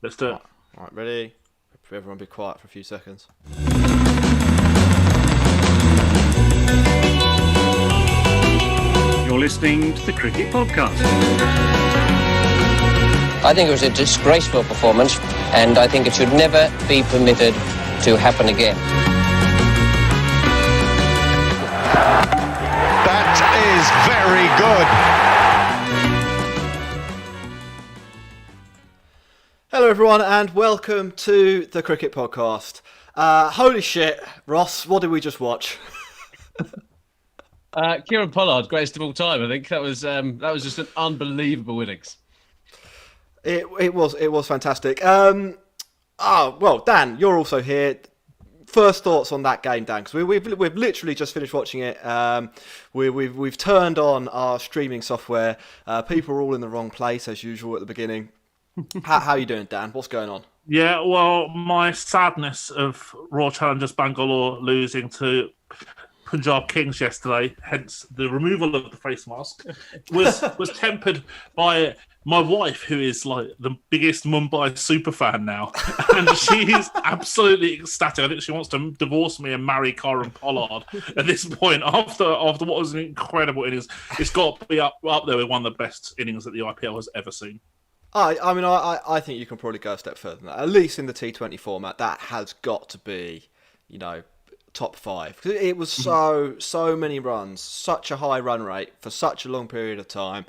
Let's do it. Right, ready? Everyone be quiet for a few seconds. You're listening to the Cricket Podcast. I think it was a disgraceful performance, and I think it should never be permitted to happen again. That is very good. Hello everyone and welcome to the Cricket Podcast. Holy shit, Ross, what did we just watch? Kieran Pollard, greatest of all time. I think that was just an unbelievable innings. It was fantastic. Well, Dan, you're also here. First thoughts on that game, Dan? Because we've literally just finished watching it. We've turned on our streaming software. People are all in the wrong place as usual at the beginning. How are you doing, Dan? What's going on? Yeah, well, my sadness of Royal Challengers Bangalore losing to Punjab Kings yesterday, hence the removal of the face mask, was tempered by my wife, who is like the biggest Mumbai super fan now, and she is absolutely ecstatic. I think she wants to divorce me and marry Kieran Pollard at this point. After what was an incredible innings, it's got to be up there with one of the best innings that the IPL has ever seen. I think you can probably go a step further than that. At least in the T20 format, that has got to be, top five. It was so many runs, such a high run rate for such a long period of time.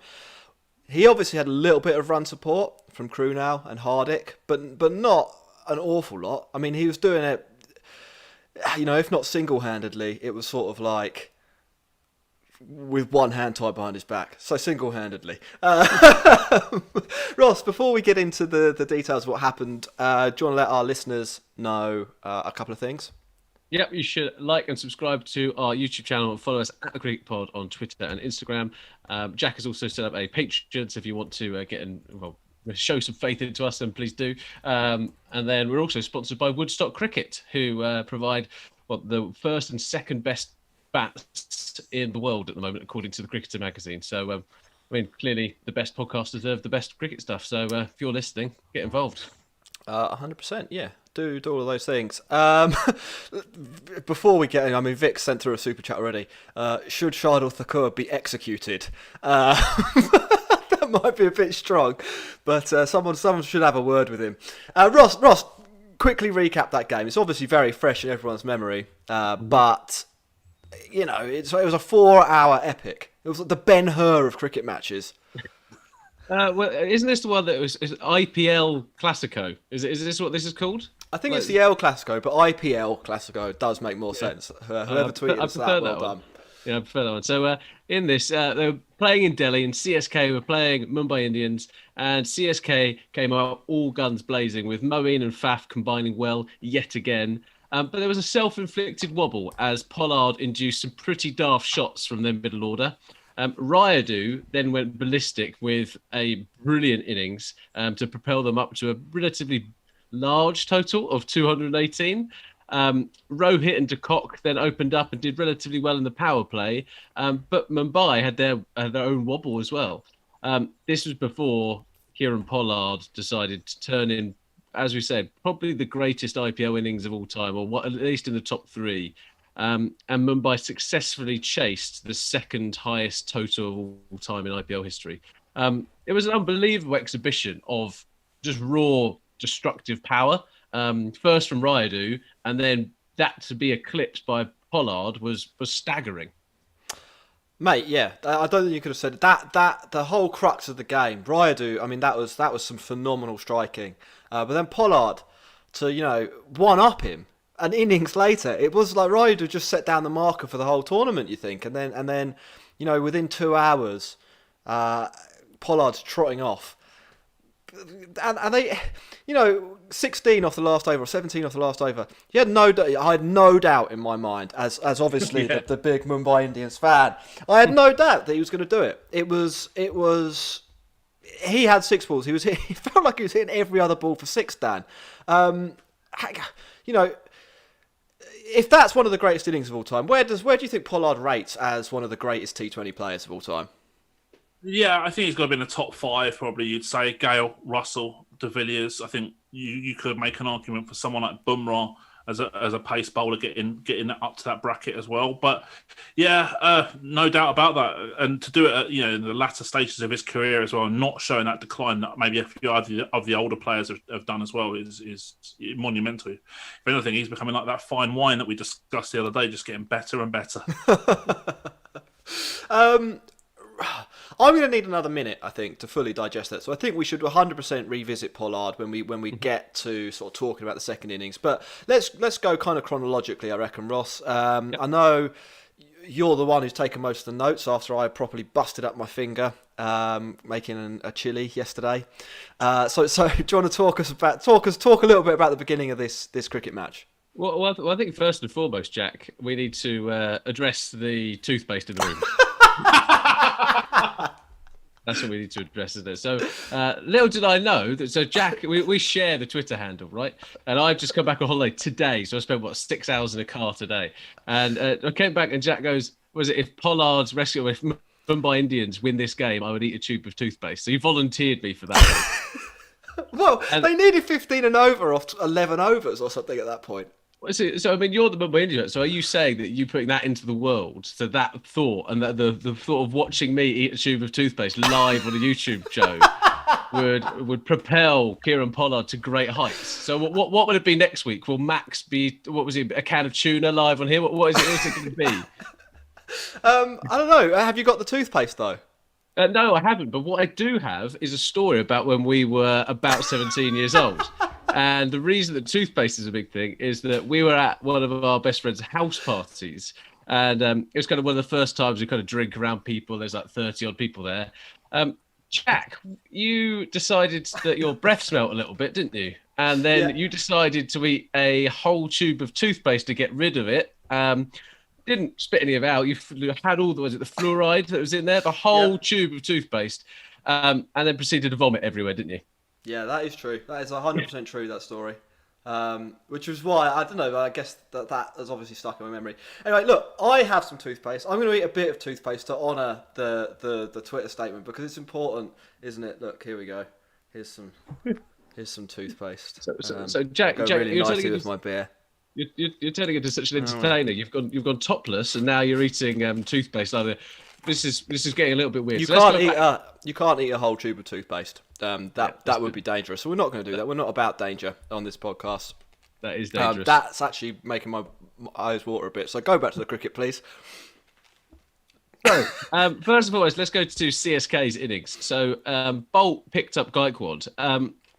He obviously had a little bit of run support from Krunal and Hardik, but not an awful lot. I mean, he was doing it, if not single-handedly, it was sort of like with one hand tied behind his back. So single-handedly. Ross, before we get into the details of what happened, do you want to let our listeners know a couple of things? Yep, you should like and subscribe to our YouTube channel and follow us at the Cricket Pod on Twitter and Instagram. Jack has also set up a Patreon, so if you want to show some faith into us, then please do. And then we're also sponsored by Woodstock Cricket, who provide the first and second best bats in the world at the moment, according to the Cricketer magazine. So, clearly the best podcast deserve the best cricket stuff. So if you're listening, get involved. 100%, yeah. Do all of those things. Before we get in, Vic sent through a super chat already. Should Shardul Thakur be executed? That might be a bit strong, but someone should have a word with him. Ross, quickly recap that game. It's obviously very fresh in everyone's memory, but it was a 4-hour epic. It was like the Ben-Hur of cricket matches. Isn't this the one that was IPL Classico? Is this what this is called? I think it's the L Classico, but IPL Classico does make more sense. Whoever tweeted us that, well done. Yeah, I prefer that one. So in this, they were playing in Delhi, and CSK were playing Mumbai Indians, and CSK came out all guns blazing with Moeen and Faf combining well yet again. But there was a self-inflicted wobble as Pollard induced some pretty daft shots from their middle order. Rayudu then went ballistic with a brilliant innings to propel them up to a relatively large total of 218. Rohit and de Kock then opened up and did relatively well in the power play, but Mumbai had their own wobble as well. This was before Kieran Pollard decided to turn in, as we said, probably the greatest IPL innings of all time, or at least in the top three. And Mumbai successfully chased the second highest total of all time in IPL history. It was an unbelievable exhibition of just raw, destructive power. First from Rayudu, and then that to be eclipsed by Pollard was staggering. Mate, yeah, I don't think you could have said it. That the whole crux of the game, Rayudu. That was some phenomenal striking. But then Pollard to one up him. An innings later, it was like Rayudu just set down the marker for the whole tournament. You think, and then within 2 hours, Pollard's trotting off. And they, 16 off the last over or 17 off the last over. I had no doubt in my mind, as obviously the big Mumbai Indians fan, I had no doubt that he was going to do it. It was. He had six balls. He felt like he was hitting every other ball for six. Dan, if that's one of the greatest innings of all time, where do you think Pollard rates as one of the greatest T20 players of all time? Yeah, I think he's got to be in the top five, probably, you'd say. Gale, Russell, De Villiers. I think you could make an argument for someone like Bumrah as a pace bowler getting up to that bracket as well. But yeah, no doubt about that. And to do it at, in the latter stages of his career as well, and not showing that decline that maybe a few of the older players have done as well is monumental. If anything, he's becoming like that fine wine that we discussed the other day, just getting better and better. I'm going to need another minute, I think, to fully digest that. So I think we should 100% revisit Pollard when we get to sort of talking about the second innings. But let's go kind of chronologically, I reckon, Ross. I know you're the one who's taken most of the notes after I properly busted up my finger making a chili yesterday. So do you want to talk a little bit about the beginning of this cricket match? Well, I think first and foremost, Jack, we need to address the toothpaste in the room. That's what we need to address, isn't it? So, little did I know that. So, Jack, we share the Twitter handle, right? And I've just come back on holiday today, so I spent 6 hours in a car today. And I came back, and Jack goes, "Was it if Pollard's rescue, if Mumbai Indians win this game, I would eat a tube of toothpaste?" So you volunteered me for that. Well, they needed 15 and over off 11 overs or something at that point. So, I mean, you're the Mumbai Indians. So, are you saying that you putting that into the world, so that thought and that the thought of watching me eat a tube of toothpaste live on a YouTube show would propel Kieran Pollard to great heights? So, what would it be next week? Will Max be a can of tuna live on here? What is it going to be? I don't know. Have you got the toothpaste though? No, I haven't. But what I do have is a story about when we were about 17 years old. And the reason that toothpaste is a big thing is that we were at one of our best friends' house parties. And it was kind of one of the first times we kind of drink around people. There's like 30 odd people there. Jack, you decided that your breath smelled a little bit, didn't you? And then you decided to eat a whole tube of toothpaste to get rid of it. Didn't spit any of it out. You had all the fluoride that was in there, the whole tube of toothpaste, and then proceeded to vomit everywhere, didn't you? Yeah, that is true. That is 100% true, that story. Which was why, I don't know, but I guess that has obviously stuck in my memory. Anyway, look, I have some toothpaste. I'm going to eat a bit of toothpaste to honour the Twitter statement because it's important, isn't it? Look, here we go. Here's some toothpaste. So Jack, really you're nicely telling with my beer. You're turning into such an entertainer. You've gone topless, and now you're eating toothpaste. This is getting a little bit weird. You can't eat a whole tube of toothpaste. That would be dangerous. So we're not going to do that. We're not about danger on this podcast. That is dangerous. That's actually making my eyes water a bit. So go back to the cricket, please. So, first of all, let's go to CSK's innings. So Bolt picked up Gaikwad,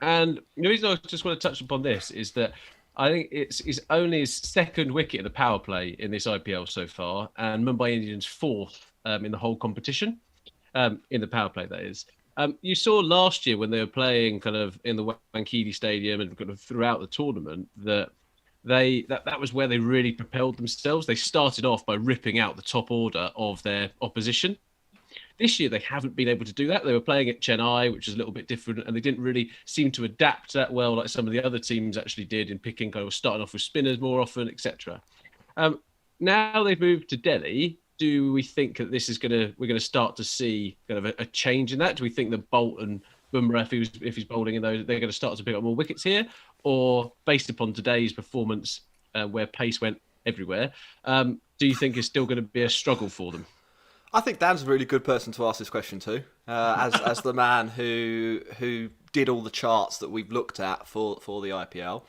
and the reason I just want to touch upon this is that I think it's only his second wicket in the power play in this IPL so far, and Mumbai Indians fourth in the whole competition, in the power play, that is. You saw last year when they were playing kind of in the Wankhede Stadium and kind of throughout the tournament that that was where they really propelled themselves. They started off by ripping out the top order of their opposition. This year, they haven't been able to do that. They were playing at Chennai, which is a little bit different, and they didn't really seem to adapt that well like some of the other teams actually did in picking, kind of starting off with spinners more often, etc. Now they've moved to Delhi. Do we think that we're going to start to see kind of a change in that? Do we think that Bolt and Bumrah, if he's bowling in those, they're going to start to pick up more wickets here? Or based upon today's performance, where pace went everywhere, do you think it's still going to be a struggle for them? I think Dan's a really good person to ask this question to, as the man who did all the charts that we've looked at for the IPL,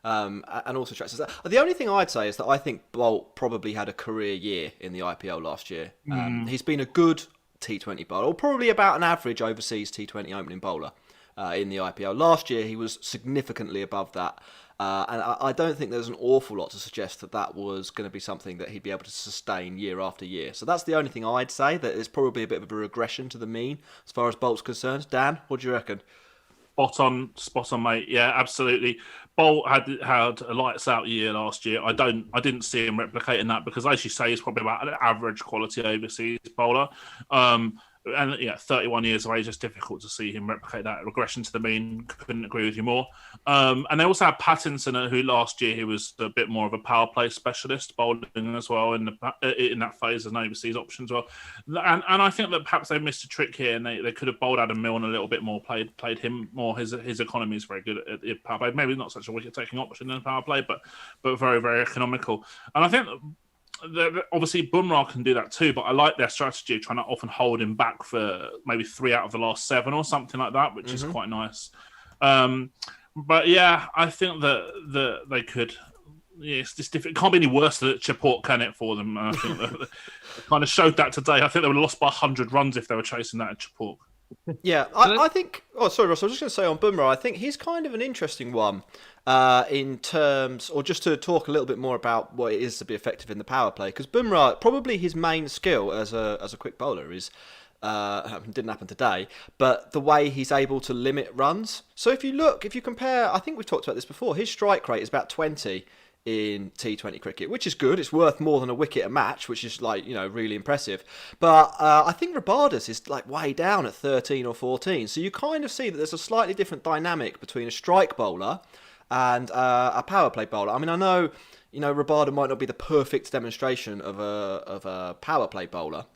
and also tracks. The only thing I'd say is that I think Bolt probably had a career year in the IPL last year. He's been a good T20 bowler, or probably about an average overseas T20 opening bowler in the IPL. Last year he was significantly above that. And I don't think there's an awful lot to suggest that was going to be something that he'd be able to sustain year after year. So that's the only thing I'd say, that is probably a bit of a regression to the mean as far as Bolt's concerned. Dan, what do you reckon? Spot on, mate. Yeah, absolutely. Bolt had a lights out year last year. I didn't see him replicating that because, as you say, he's probably about an average quality overseas bowler. And 31 years of age, it's difficult to see him replicate that regression to the mean. Couldn't agree with you more. And they also had Pattinson, who last year he was a bit more of a power play specialist, bowling as well in that phase as an overseas option as well. And I think that perhaps they missed a trick here, and they could have bowled Adam Milne a little bit more, played him more. His economy is very good at the power play. Maybe not such a wicket taking option in the power play, but very, very economical. And I think obviously Bumrah can do that too, but I like their strategy of trying to often hold him back for maybe 3 out of the last 7 or something like that, which is quite nice. But yeah, I think that they could. Yeah, it's just different. It can't be any worse than Chaport, can it, for them? And I think that they kind of showed that today. I think they would have lost by 100 runs if they were chasing that at Chaport. Yeah, I think. Oh, sorry, Ross. I was just going to say on Bumrah, I think he's kind of an interesting one in terms, or just to talk a little bit more about what it is to be effective in the power play. Because Bumrah, probably his main skill as a quick bowler is. Didn't happen today, but the way he's able to limit runs. So if you compare, I think we've talked about this before. His strike rate is about 20 in T20 cricket, which is good. It's worth more than a wicket a match, which is really impressive. But I think Rabada's is way down at 13 or 14. So you kind of see that there's a slightly different dynamic between a strike bowler and a power play bowler. I mean, I know Rabada might not be the perfect demonstration of a power play bowler,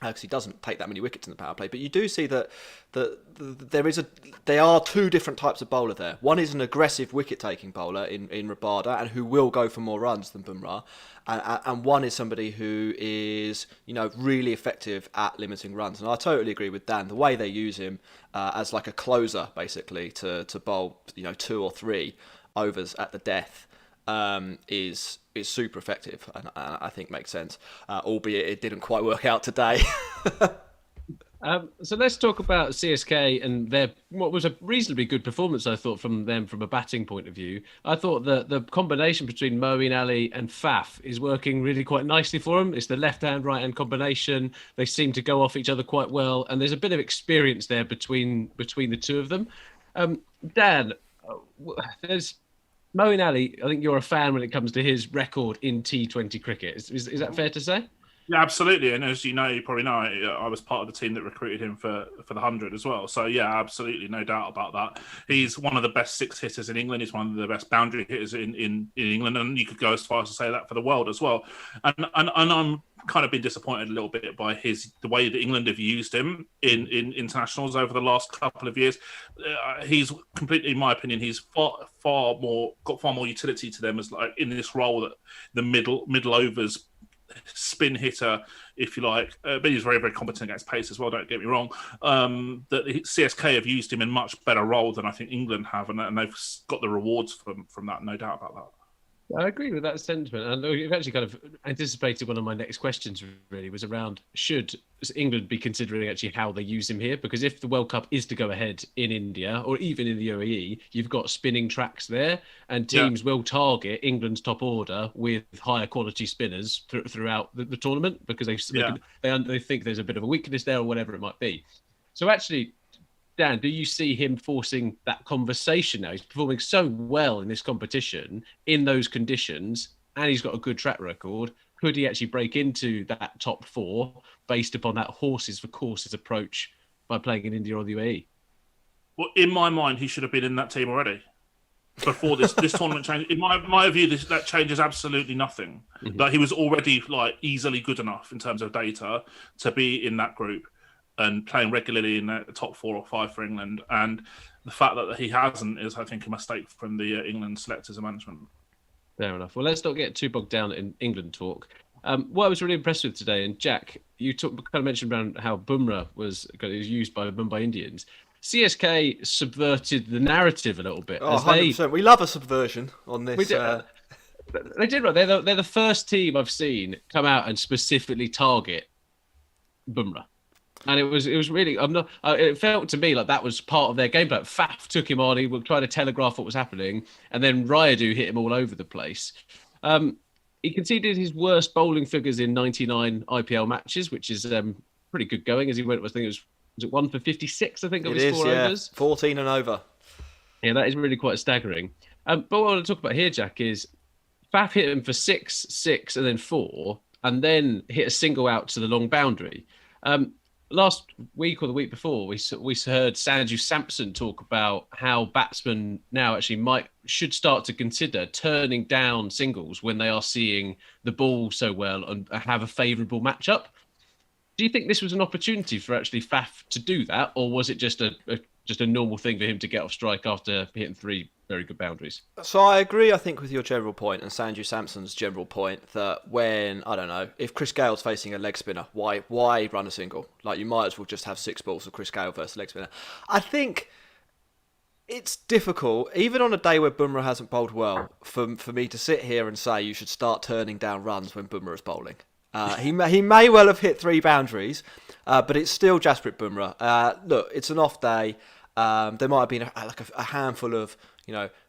because he doesn't take that many wickets in the power play. But you do see that there are 2 different types of bowler there. One is an aggressive wicket-taking bowler in Rabada, and who will go for more runs than Bumrah. And one is somebody who is really effective at limiting runs. And I totally agree with Dan. The way they use him as like a closer, basically, to bowl 2 or 3 overs at the death. Is super effective, and I think makes sense, albeit it didn't quite work out today. So let's talk about CSK and what was a reasonably good performance, I thought, from them from a batting point of view. I thought that the combination between Moeen Ali and Faf is working really quite nicely for them. It's the left-hand, right-hand combination. They seem to go off each other quite well, and there's a bit of experience there between the 2 of them. Dan, there's Moeen Ali, I think you're a fan when it comes to his record in T20 cricket. Is that fair to say? Yeah, absolutely. And as you probably know, I was part of the team that recruited him for the 100 as well. So yeah, absolutely, no doubt about that. He's one of the best 6 hitters in England. He's one of the best boundary hitters in England, and you could go as far as to say that for the world as well. And I'm kind of been disappointed a little bit by the way that England have used him in internationals over the last couple of years. He's completely, in my opinion, he's got far more utility to them as in this role that the middle overs spin hitter, if you like, but he's very, very competent against pace as well, don't get me wrong. That CSK have used him in much better role than I think England have, and they've got the rewards from that, no doubt about that. I agree with that sentiment, and you've actually kind of anticipated one of my next questions. Really, was around should England be considering actually how they use him here? Because if the World Cup is to go ahead in India or even in the UAE, you've got spinning tracks there, and teams will target England's top order with higher quality spinners throughout the tournament because they think there's a bit of a weakness there or whatever it might be. So actually, Dan, do you see him forcing that conversation now? He's performing so well in this competition, in those conditions, and he's got a good track record. Could he actually break into that top 4 based upon that horses for courses approach by playing in India or the UAE? Well, in my mind, he should have been in that team already before this tournament changed. In my view, that changes absolutely nothing. Mm-hmm. That he was already easily good enough in terms of data to be in that group and playing regularly in the top 4 or 5 for England. And the fact that he hasn't is, I think, a mistake from the England selectors and management. Fair enough. Well, let's not get too bogged down in England talk. What I was really impressed with today, and Jack, you kind of mentioned around how Bumrah was used by Mumbai Indians. CSK subverted the narrative a little bit. 100%. We love a subversion on this. They did right. They're the first team I've seen come out and specifically target Bumrah. And it was really, it felt to me like that was part of their game plan. Faf took him on, he would try to telegraph what was happening, and then Rayudu hit him all over the place. He conceded his worst bowling figures in 99 IPL matches, which is pretty good going as he went, I think was it 1 for 56, I think it was 4 overs? 14 and over. Yeah, that is really quite staggering. But what I want to talk about here, Jack, is Faf hit him for 6, 6, and then 4, and then hit a single out to the long boundary. last week or the week before, we heard Sanju Samson talk about how batsmen now actually should start to consider turning down singles when they are seeing the ball so well and have a favourable matchup. Do you think this was an opportunity for actually Faf to do that, or was it just a normal thing for him to get off strike after hitting 3 very good boundaries? So I agree, I think, with your general point and Sanju Samson's general point that when, I don't know, if Chris Gale's facing a leg spinner, why run a single? Like, you might as well just have 6 balls of Chris Gale versus leg spinner. I think it's difficult, even on a day where Bumrah hasn't bowled well, for me to sit here and say you should start turning down runs when Bumrah is bowling. He may well have hit 3 boundaries, but it's still Jasprit Bumrah. Look, it's an off day. There might have been a handful of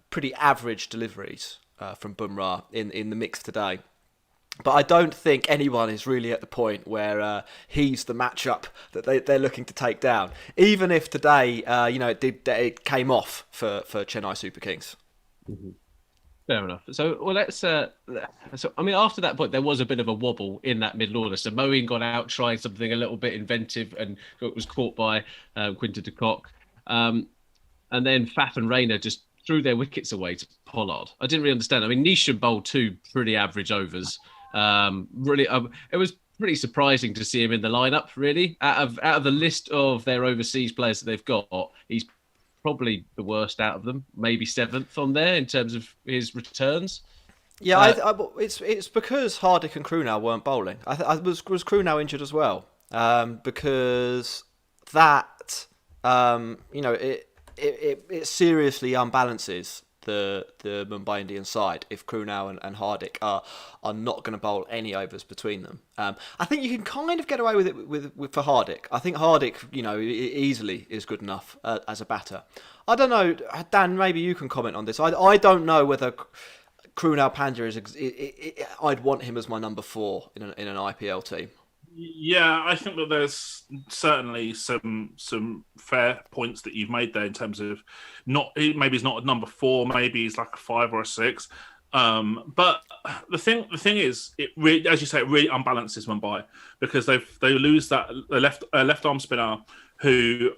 pretty average deliveries from Bumrah in the mix today. But I don't think anyone is really at the point where he's the matchup that they're looking to take down. Even if today, it came off for Chennai Super Kings. Mm-hmm. Fair enough. So, well, after that point, there was a bit of a wobble in that middle order. So Moeen got out trying something a little bit inventive and was caught by Quinton de Kock. And then Faf and Rayner just threw their wickets away to Pollard. I didn't really understand. I mean, Neesham bowled 2 pretty average overs. It was pretty surprising to see him in the lineup, really. Out of the list of their overseas players that they've got, he's probably the worst out of them, maybe 7th on there in terms of his returns. Yeah, it's because Hardik and Krunal weren't bowling. Was Krunal injured as well? Because that it seriously unbalances the Mumbai Indians side if Krunal and Hardik are not going to bowl any overs between them. I think you can kind of get away with it for Hardik. I think Hardik, easily is good enough as a batter. I don't know, Dan, maybe you can comment on this. I don't know whether Krunal Pandya is. I'd want him as my number 4 in an IPL team. Yeah, I think that there's certainly some fair points that you've made there in terms of maybe he's not a number 4, maybe he's like a 5 or a 6. But the thing is, it really, as you say, it really unbalances Mumbai because they lose that left arm spinner who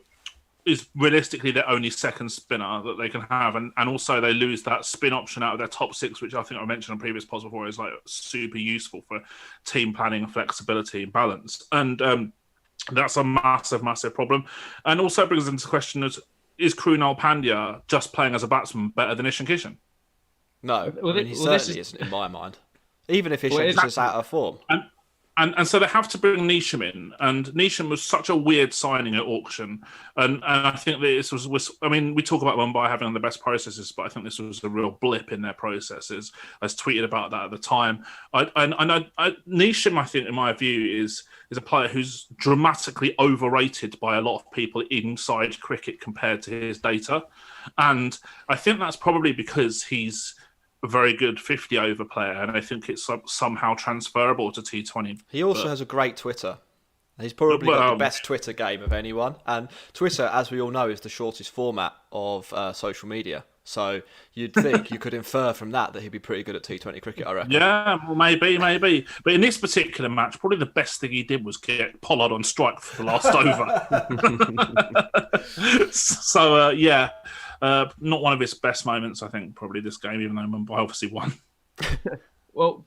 is realistically their only second spinner that they can have, and also they lose that spin option out of their top 6, which I think I mentioned on previous pods before is like super useful for team planning, flexibility, and balance. And that's a massive problem. And also it brings into question is Krunal Pandya just playing as a batsman better than Ishan Kishan? No, he certainly isn't in my mind. Even if Ishan is just out of form. And so they have to bring Neesham in, and Neesham was such a weird signing at auction, and I think that this was I mean, we talk about Mumbai having the best processes, but I think this was a real blip in their processes. I was tweeted about that at the time. Neesham, I think, in my view, is a player who's dramatically overrated by a lot of people inside cricket compared to his data, and I think that's probably because he's a very good 50-over player, and I think it's somehow transferable to T20. He also has a great Twitter. He's probably got the best Twitter game of anyone. And Twitter, as we all know, is the shortest format of social media. So you'd think you could infer from that he'd be pretty good at T20 cricket, I reckon. Yeah, well, maybe. But in this particular match, probably the best thing he did was get Pollard on strike for the last over. So, yeah. Not one of his best moments, I think, probably this game, even though Mumbai obviously won. Well,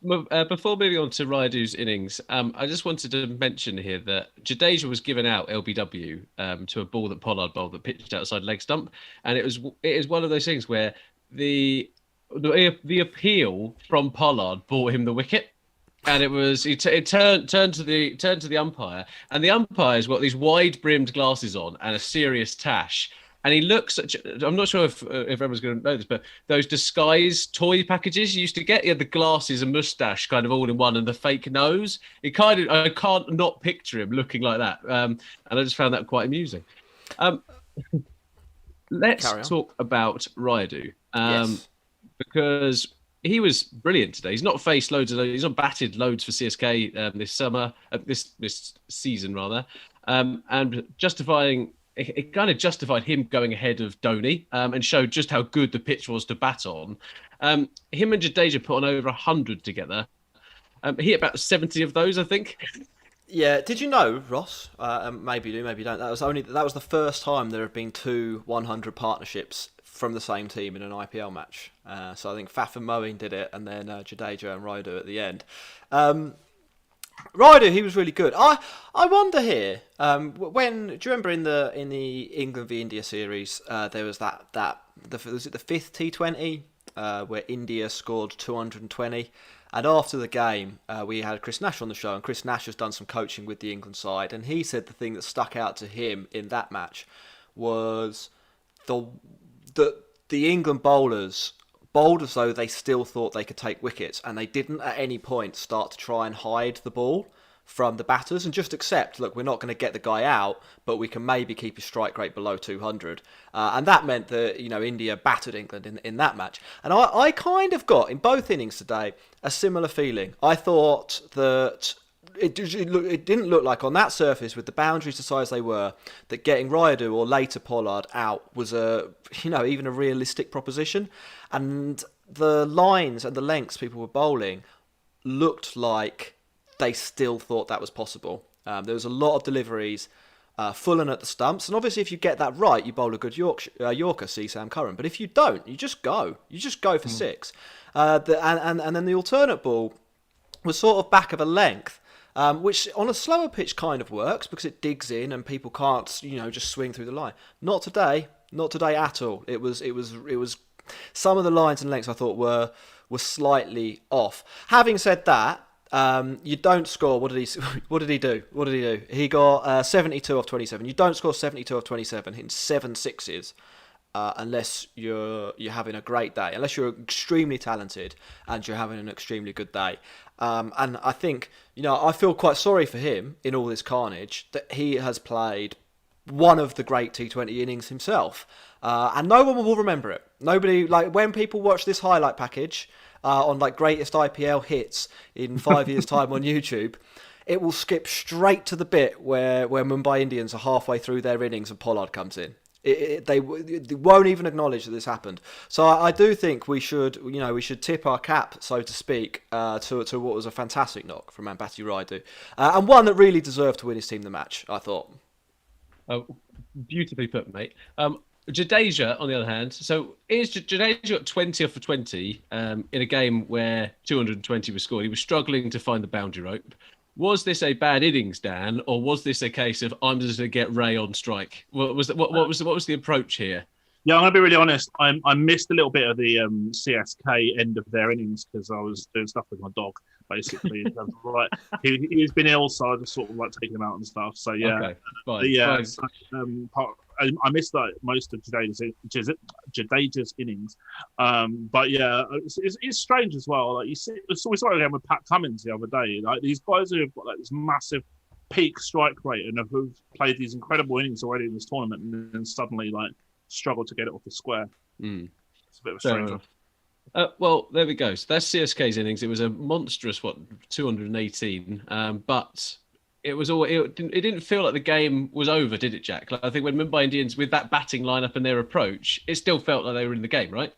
before moving on to Rayudu's innings, I just wanted to mention here that Jadeja was given out LBW to a ball that Pollard bowled that pitched outside leg stump, and it is one of those things where the appeal from Pollard bought him the wicket. And it turned to the umpire, and the umpire's got these wide brimmed glasses on and a serious tash. And he looks, I'm not sure if everyone's going to know this, but those disguise toy packages you used to get, he had the glasses and moustache kind of all in one and the fake nose. I can't not picture him looking like that. And I just found that quite amusing. Let's talk about Rayudu. Yes. Because he was brilliant today. He's not batted loads for CSK this summer, this season rather. And it kind of justified him going ahead of Dhoni and showed just how good the pitch was to bat on. Him and Jadeja put on over 100 together. He hit about 70 of those, I think. Yeah, did you know, Ross? Maybe you do, maybe you don't. That was the first time there have been two 100 partnerships from the same team in an IPL match. So I think Faf and Moeen did it, and then Jadeja and Rayudu at the end. Rayudu, he was really good. I wonder here. Do you remember in the England v India series, there was was it the fifth T20 where India scored 220. And after the game, we had Chris Nash on the show, and Chris Nash has done some coaching with the England side, and he said the thing that stuck out to him in that match was the England bowlers bowled as though they still thought they could take wickets, and they didn't at any point start to try and hide the ball from the batters and just accept, look, we're not going to get the guy out, but we can maybe keep his strike rate below 200. And that meant that, India battered England in that match. And I kind of got, in both innings today, a similar feeling. I thought that it didn't look like on that surface, with the boundaries the size they were, that getting Rayudu or later Pollard out was even a realistic proposition. And the lines and the lengths people were bowling looked like they still thought that was possible. There was a lot of deliveries full and at the stumps, and obviously if you get that right, you bowl a good Yorker, see Sam Curran. But if you don't, you just go. You just go for six. And then the alternate ball was sort of back of a length, which on a slower pitch kind of works because it digs in and people can't, just swing through the line. Not today at all. It was some of the lines and lengths I thought were slightly off. Having said that, you don't score. What did he do? He got 72 off 27. You don't score 72 off 27 in 7 sixes unless you're having a great day, unless you're extremely talented and you're having an extremely good day. And I think, I feel quite sorry for him in all this carnage that he has played one of the great T20 innings himself. And no one will remember it. Nobody, when people watch this highlight package on greatest IPL hits in 5 years' time on YouTube, it will skip straight to the bit where Mumbai Indians are halfway through their innings and Pollard comes in. They won't even acknowledge that this happened. So I do think we should tip our cap, so to speak, to what was a fantastic knock from Ambati Rayudu, and one that really deserved to win his team the match, I thought. Oh, beautifully put, mate. Jadeja, on the other hand, so Jadeja got 20 off of 20 in a game where 220 was scored. He was struggling to find the boundary rope. Was this a bad innings, Dan, or was this a case of I'm just going to get Ray on strike? What was the approach here? Yeah, I'm going to be really honest. I missed a little bit of the CSK end of their innings because I was doing stuff with my dog, basically. In terms of, he's been ill, so I just sort of taking him out and stuff. So yeah, okay, fine. I missed most of Jadeja's innings, but yeah, it's strange as well. We saw it again with Pat Cummins the other day. These guys who have got this massive peak strike rate and who've played these incredible innings already in this tournament, and then suddenly struggle to get it off the square. It's a bit of a strange one. Well, there we go. So that's CSK's innings. It was a monstrous 218, but it didn't feel like the game was over, did it, Jack? I think when Mumbai Indians, with that batting lineup and their approach, it still felt like they were in the game, right?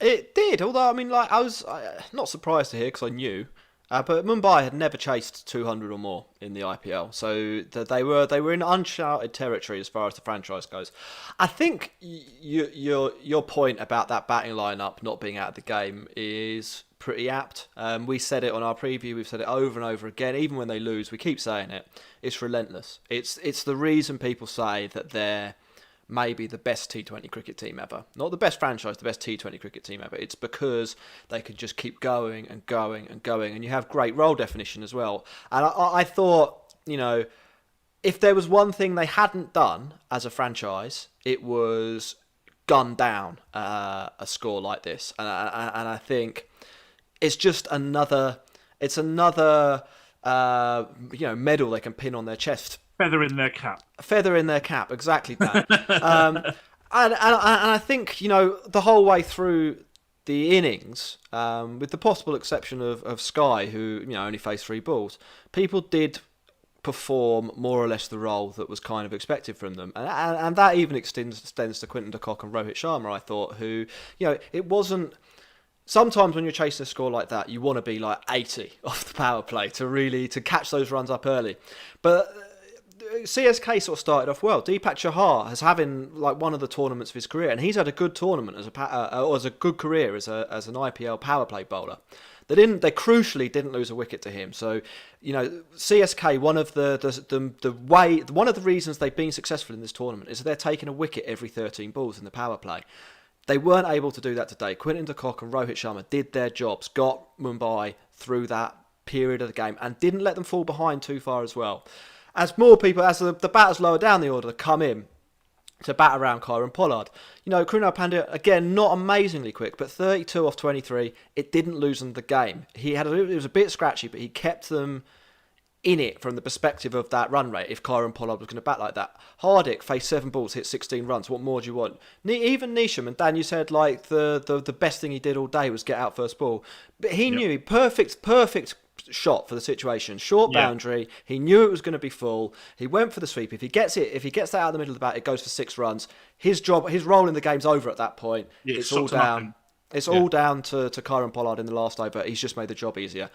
It did, although I was not surprised to hear because I knew, but Mumbai had never chased 200 or more in the IPL, so they were in uncharted territory as far as the franchise goes. I think your point about that batting lineup not being out of the game is pretty apt. We said it on our preview. We've said it over and over again. Even when they lose, we keep saying it. It's relentless. It's the reason people say that they're maybe the best T20 cricket team ever. Not the best franchise, the best T20 cricket team ever. It's because they can just keep going and going and going, and you have great role definition as well. And I thought, if there was one thing they hadn't done as a franchise, it was gun down a score like this. And I think it's just another medal they can pin on their chest. Feather in their cap, exactly that. and I think the whole way through the innings, with the possible exception of Sky, who only faced 3 balls, people did perform more or less the role that was kind of expected from them, and that even extends to Quinton de Kock and Rohit Sharma. I thought, who it wasn't sometimes when you're chasing a score like that, you want to be like 80 off the power play to catch those runs up early. But CSK sort of started off well. Deepak Chahar has having like one of the tournaments of his career, and he's had a good tournament as a good career as an IPL power play bowler. They crucially didn't lose a wicket to him. So, CSK, one of the reasons they've been successful in this tournament is that they're taking a wicket every 13 balls in the power play. They weren't able to do that today. Quinton de Kock and Rohit Sharma did their jobs, got Mumbai through that period of the game, and didn't let them fall behind too far as well. As the batters lower down the order come in to bat around Kieron Pollard. Krunal Pandya, again, not amazingly quick, but 32 off 23, it didn't lose them the game. It was a bit scratchy, but he kept them in it from the perspective of that run rate if Kieron Pollard was going to bat like that. Hardik faced 7 balls, hit 16 runs. What more do you want? Even Neesham, and Dan, you said like the best thing he did all day was get out first ball. But he knew, perfect shot for the situation. Short boundary. He knew it was going to be full. He went for the sweep. If he gets that out of the middle of the bat, it goes for 6 runs. His role in the game's over at that point. It's all down. It's all down to Kieron Pollard in the last over. He's just made the job easier.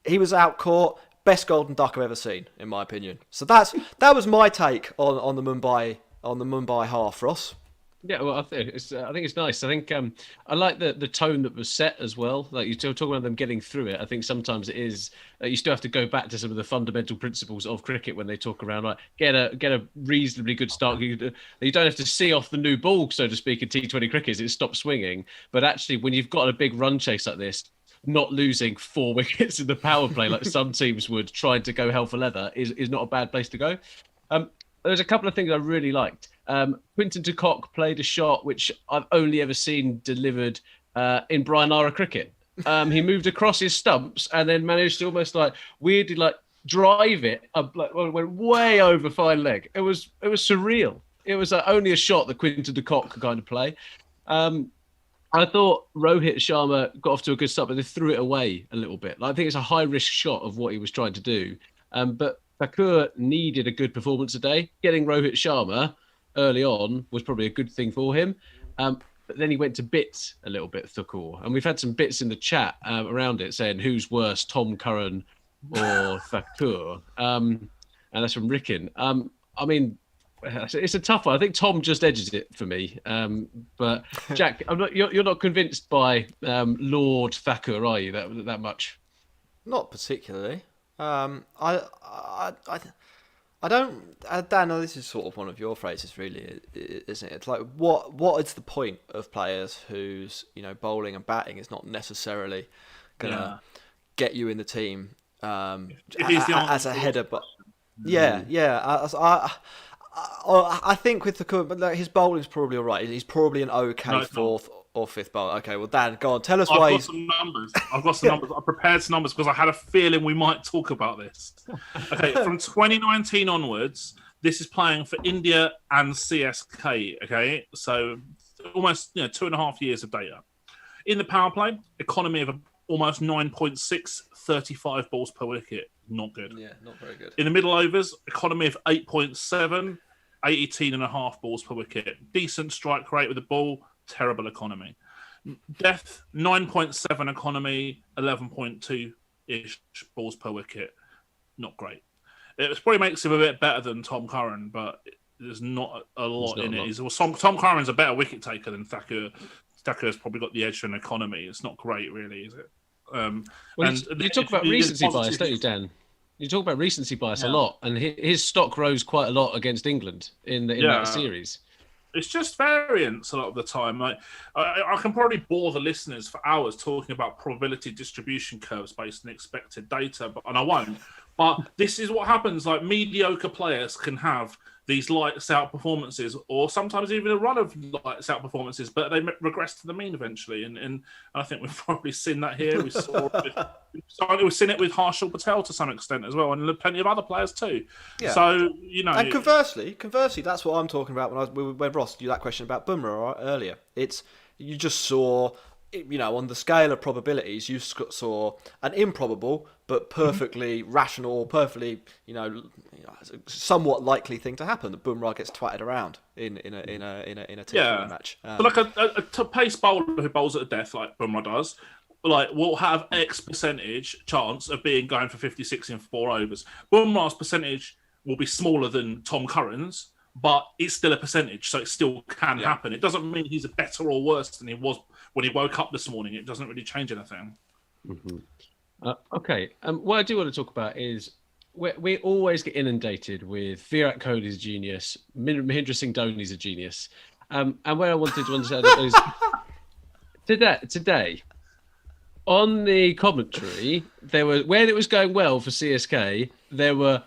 He was out caught. Best golden duck I've ever seen, in my opinion. So that was my take on the Mumbai half, Ross. Yeah, well, I think it's nice. I think I like the tone that was set as well. Like you still talking about them getting through it. I think sometimes it is you still have to go back to some of the fundamental principles of cricket when they talk around like get a reasonably good start. You don't have to see off the new ball, so to speak, in T20 cricket. It stops swinging. But actually, when you've got a big run chase like this, not losing 4 wickets in the power play like some teams would, trying to go hell for leather is not a bad place to go. There's a couple of things I really liked. Quinton de Kock played a shot which I've only ever seen delivered in Brian Lara cricket. He moved across his stumps and then managed to almost like weirdly like drive it up, like went way over fine leg. It was surreal. It was only a shot that Quinton de Kock could kind of play. I thought Rohit Sharma got off to a good start, but they threw it away a little bit. I think it's a high-risk shot of what he was trying to do. But Thakur needed a good performance today. Getting Rohit Sharma early on was probably a good thing for him. But then he went to bits a little bit, Thakur. And we've had some bits in the chat around it saying who's worse, Tom Curran or Thakur. And that's from Ricken. I mean, it's a tough one. I think Tom just edges it for me. But Jack, you're not convinced by Lord Thakur, are you? That much? Not particularly. I don't. Dan, this is sort of one of your phrases, really, isn't it? It's like what is the point of players whose bowling and batting is not necessarily gonna get you in the team as a header, but I think with but his bowling's probably all right. He's probably an okay fourth or fifth bowler. Okay, well, Dan, go on. Tell us why. I've got some numbers. I prepared some numbers because I had a feeling we might talk about this. Okay, from 2019 onwards, this is playing for India and CSK. Okay, so almost 2.5 years of data. In the power play, economy of almost 9.6, 35 balls per wicket. Not good. Yeah, not very good. In the middle overs, economy of 8.7, 18.5 balls per wicket. Decent strike rate with the ball, terrible economy. Death, 9.7 economy, 11.2-ish balls per wicket. Not great. It probably makes him a bit better than Tom Curran, but there's not a lot in it. Tom Curran's a better wicket taker than Thakur. Thakur's probably got the edge in economy. It's not great, really, is it? You talk about recency bias, don't you, Dan? You talk about recency bias a lot, and his stock rose quite a lot against England in that series. It's just variance a lot of the time. Like I can probably bore the listeners for hours talking about probability distribution curves based on expected data, and I won't. But this is what happens. Like mediocre players can have these lights out performances, or sometimes even a run of lights out performances, but they regress to the mean eventually. And I think we've probably seen that here. We've seen it with Harshal Patel to some extent as well, and plenty of other players too. Yeah. So and conversely, that's what I'm talking about when Ross did that question about Bumrah earlier. It's you just saw. On the scale of probabilities, you saw an improbable but perfectly rational, perfectly, somewhat likely thing to happen. That Bumrah gets twatted around in a T20 match. But like a pace bowler who bowls at a death like Bumrah does, will have X percentage chance of being going for 56 in 4 overs. Bumrah's percentage will be smaller than Tom Curran's, but it's still a percentage, so it still can happen. It doesn't mean he's better or worse than he was when he woke up this morning. It doesn't really change anything. Mm-hmm. Okay. What I do want to talk about is we always get inundated with Virat Kohli's a genius, Mahendra Singh Dhoni's a genius. And where I wanted to understand is today on the commentary, when it was going well for CSK, there were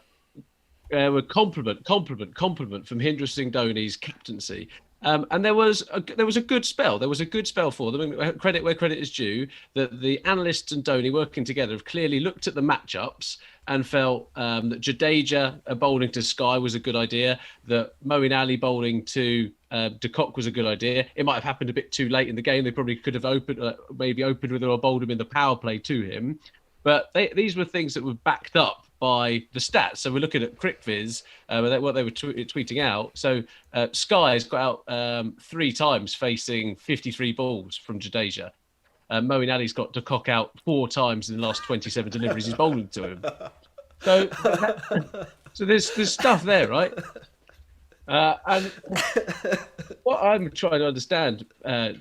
compliment from Mahendra Singh Dhoni's captaincy. And there was a good spell. There was a good spell for them. And credit where credit is due, that the analysts and Dhoni working together have clearly looked at the matchups and felt that Jadeja bowling to Sky was a good idea, that Moeen Ali bowling to de Kock was a good idea. It might have happened a bit too late in the game. They probably could have opened with him or bowled him in the power play to him. But these were things that were backed up by the stats. So we're looking at CricViz, what they were tweeting out. So Sky has got out 3 times facing 53 balls from Jadeja. Moeen Ali's got de Kock out 4 times in the last 27 deliveries he's bowling to him. So there's stuff there, right? And what I'm trying to understand,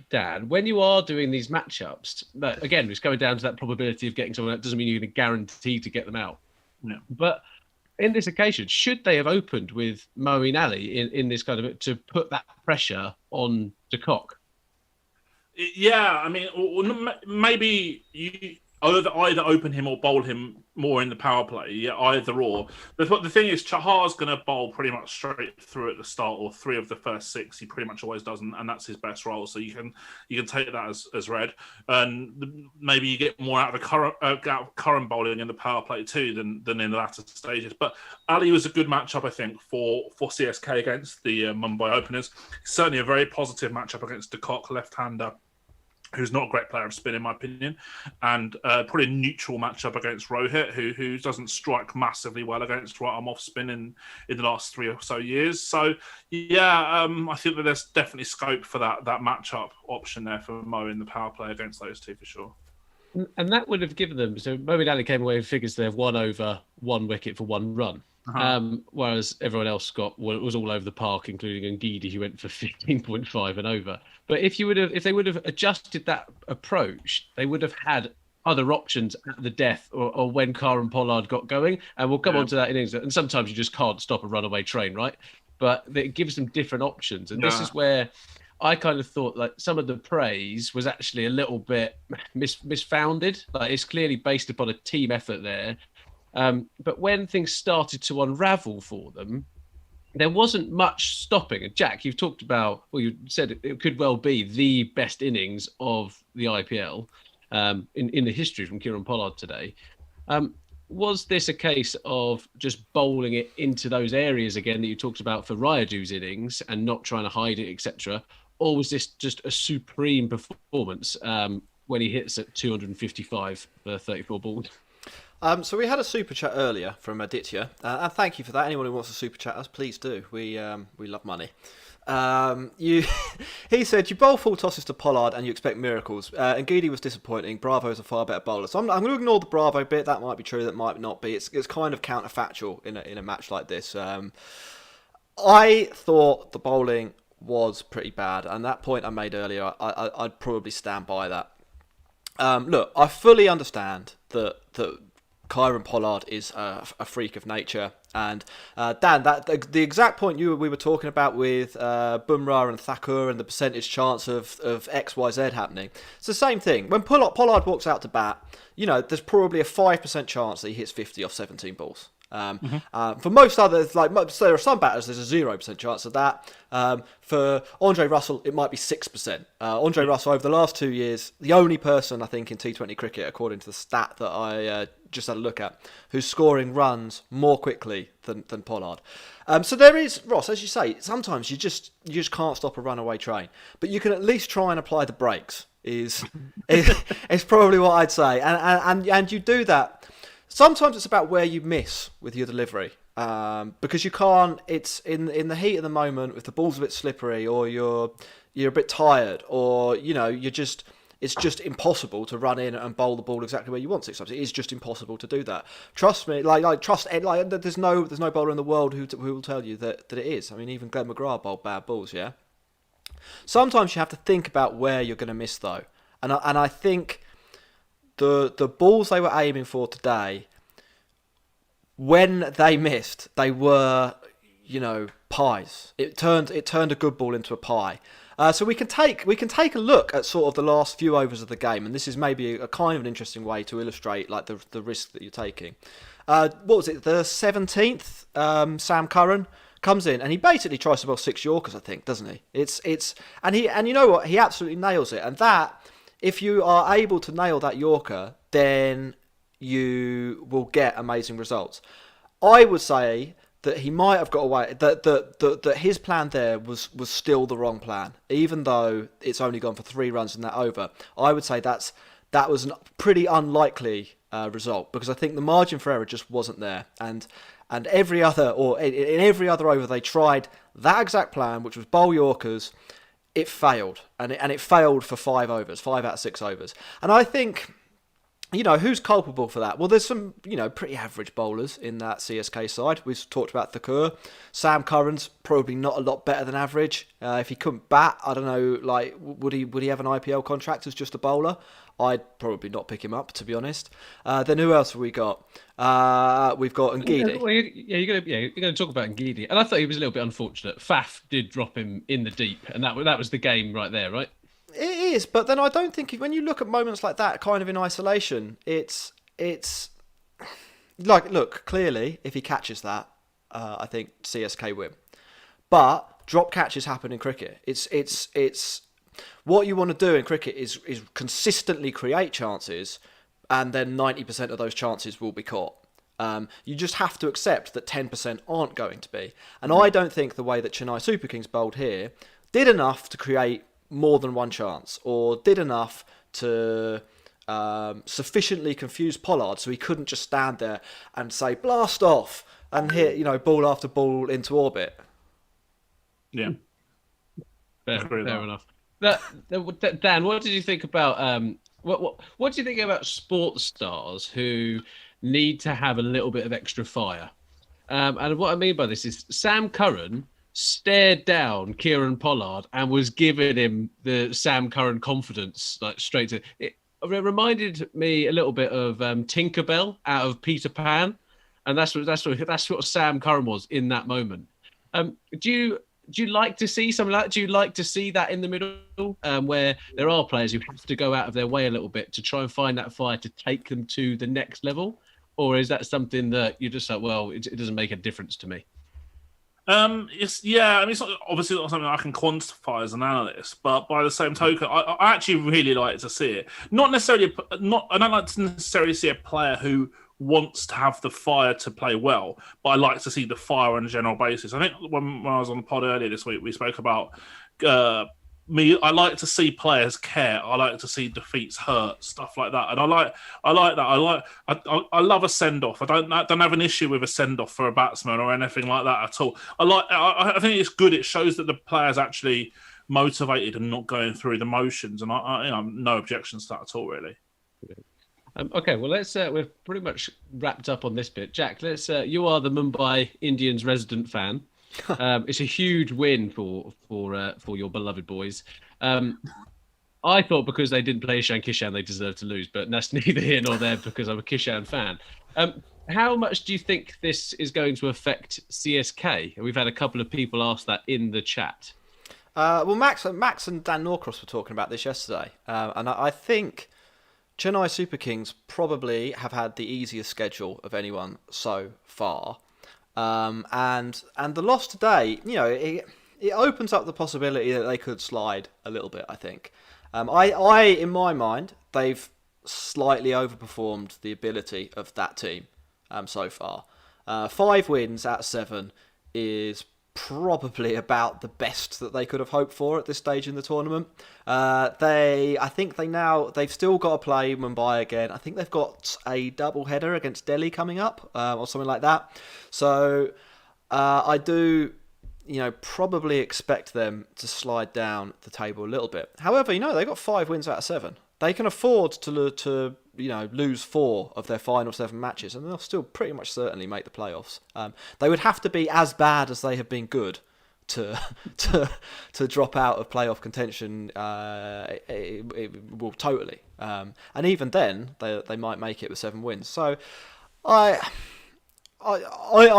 Dan, when you are doing these matchups, again, it's going down to that probability of getting someone. That doesn't mean you're going to guarantee to get them out. No. But in this occasion, should they have opened with Moeen Ali in this kind of to put that pressure on de Kock? Yeah, I mean, maybe you either open him or bowl him more in the power play. Yeah, either or. But the thing is, Chahar's going to bowl pretty much straight through at the start, or 3 of the first 6. He pretty much always doesn't, and that's his best role. So you can take that as read, and maybe you get more out of the current bowling in the power play too than in the latter stages. But Ali was a good matchup, I think, for CSK against the Mumbai openers. Certainly a very positive matchup against de Kock, left-hander, who's not a great player of spin, in my opinion, and probably a neutral matchup against Rohit, who doesn't strike massively well against right-arm off-spin in the last 3 or so years. So, yeah, I think that there's definitely scope for that matchup option there for Mo in the power play against those 2 for sure. And that would have given them... So Moeen Ali came away with figures they have 1 over 1 wicket for 1 run. Whereas everyone else was all over the park, including Ngidi, who went for 15.5 and over. But if they would have adjusted that approach, they would have had other options at the death or when Karen Pollard got going. And we'll come on to that in innings. And sometimes you just can't stop a runaway train, right? But it gives them different options. And this is where I kind of thought like some of the praise was actually a little bit misfounded. Like it's clearly based upon a team effort there. But when things started to unravel for them, there wasn't much stopping. And Jack, you've talked about, you said it could well be the best innings of the IPL in the history from Kieran Pollard today. Was this a case of just bowling it into those areas again that you talked about for Rayudu's innings and not trying to hide it, etc.? Or was this just a supreme performance when he hits at 255 for 34 balls? So we had a super chat earlier from Aditya, and thank you for that. Anyone who wants to super chat us, please do. We love money. He said you bowl full tosses to Pollard and you expect miracles. Ngidi was disappointing. Bravo's a far better bowler. So I'm going to ignore the Bravo bit. That might be true. That might not be. It's kind of counterfactual in a match like this. I thought the bowling was pretty bad, and that point I made earlier, I'd probably stand by that. Look, I fully understand that Kieran Pollard is a freak of nature, and Dan, the exact point we were talking about with Bumrah and Thakur and the percentage chance of X, Y, Z happening. It's the same thing. When Pollard walks out to bat, there's probably a 5% chance that he hits 50 off 17 balls. For most others, so there are some batters, there's a 0% chance of that. For Andre Russell, it might be 6%. Andre Russell, over the last 2 years, the only person, I think, in T20 cricket, according to the stat that I just had a look at, who's scoring runs more quickly than Pollard. So there is, Ross, as you say, sometimes you just can't stop a runaway train. But you can at least try and apply the brakes, is probably what I'd say. And you do that. Sometimes it's about where you miss with your delivery, because you can't. It's in the heat of the moment, if the ball's a bit slippery, or you're a bit tired, or you're just It's just impossible to run in and bowl the ball exactly where you want 6 times. It is just impossible to do that. Trust me, there's no bowler in the world who will tell you that it is. I mean, even Glenn McGrath bowled bad balls, yeah. Sometimes you have to think about where you're going to miss though, and I think the balls they were aiming for today, when they missed, they were, pies. It turned a good ball into a pie. So we can take a look at sort of the last few overs of the game, and this is maybe a kind of an interesting way to illustrate like the risk that you're taking. What was it? The 17th, Sam Curran comes in and he basically tries to bowl 6 Yorkers, I think, doesn't he? And you know what? He absolutely nails it. And that, if you are able to nail that Yorker, then you will get amazing results. I would say that he might have got away, that his plan there was still the wrong plan, even though it's only gone for 3 runs in that over. I would say that was a pretty unlikely result, because I think the margin for error just wasn't there. And in every other over they tried that exact plan, which was bowl Yorkers. It failed, and it failed for 5 overs, 5 out of 6 overs. And I think, who's culpable for that? Well, there's some, pretty average bowlers in that CSK side. We've talked about Thakur. Sam Curran's probably not a lot better than average. If he couldn't bat, I don't know, like, would he have an IPL contract as just a bowler? I'd probably not pick him up, to be honest. Then who else have we got? We've got Ngidi. Well, you're going to talk about Ngidi, and I thought he was a little bit unfortunate. Faf did drop him in the deep, and that was the game right there, right? It is, but then I don't think when you look at moments like that, kind of in isolation, it's like, look, clearly if he catches that, I think CSK win. But drop catches happen in cricket. It's what you want to do in cricket is consistently create chances, and then 90% of those chances will be caught. You just have to accept that 10% aren't going to be. And I don't think the way that Chennai Super Kings bowled here did enough to create more than one chance, or did enough to sufficiently confuse Pollard so he couldn't just stand there and say blast off and hit ball after ball into orbit. Yeah, fair enough. Dan, what did you think about what do you think about sports stars who need to have a little bit of extra fire? And what I mean by this is Sam Curran stared down Kieran Pollard and was giving him the Sam Curran confidence, like straight to it. It reminded me a little bit of Tinkerbell out of Peter Pan, and that's what Sam Curran was in that moment. Do you like to see something like that? Do you like to see that in the middle, where there are players who have to go out of their way a little bit to try and find that fire to take them to the next level? Or is that something that you're just like, well, it doesn't make a difference to me? It's obviously not something I can quantify as an analyst, but by the same token, I actually really like to see it. I don't like to necessarily see a player who wants to have the fire to play well, but I like to see the fire on a general basis. I think when I was on the pod earlier this week, we spoke about I like to see players care. I like to see defeats hurt, stuff like that. And I like that. I love a send off. I don't have an issue with a send off for a batsman or anything like that at all. I think it's good. It shows that the player's actually motivated and not going through the motions. And I no objections to that at all, really. Okay, well, let's. We've pretty much wrapped up on this bit, Jack. Let's. You are the Mumbai Indians resident fan. It's a huge win for your beloved boys. I thought because they didn't play Ishan Kishan, they deserved to lose, but that's neither here nor there because I'm a Kishan fan. How much do you think this is going to affect CSK? We've had a couple of people ask that in the chat. Well, Max and Dan Norcross were talking about this yesterday, and I think Chennai Super Kings probably have had the easiest schedule of anyone so far. And the loss today, it opens up the possibility that they could slide a little bit, I think. In my mind, they've slightly overperformed the ability of that team so far. 5 wins out of 7 is probably about the best that they could have hoped for at this stage in the tournament. They've still got to play Mumbai again. I think they've got a double header against Delhi coming up, or something like that. So I do, probably expect them to slide down the table a little bit. However, they've got 5 wins out of 7. they can afford to lose 4 of their final 7 matches, and they'll still pretty much certainly make the playoffs. They would have to be as bad as they have been good to drop out of playoff contention. It will totally, and even then they might make it with 7 wins. So I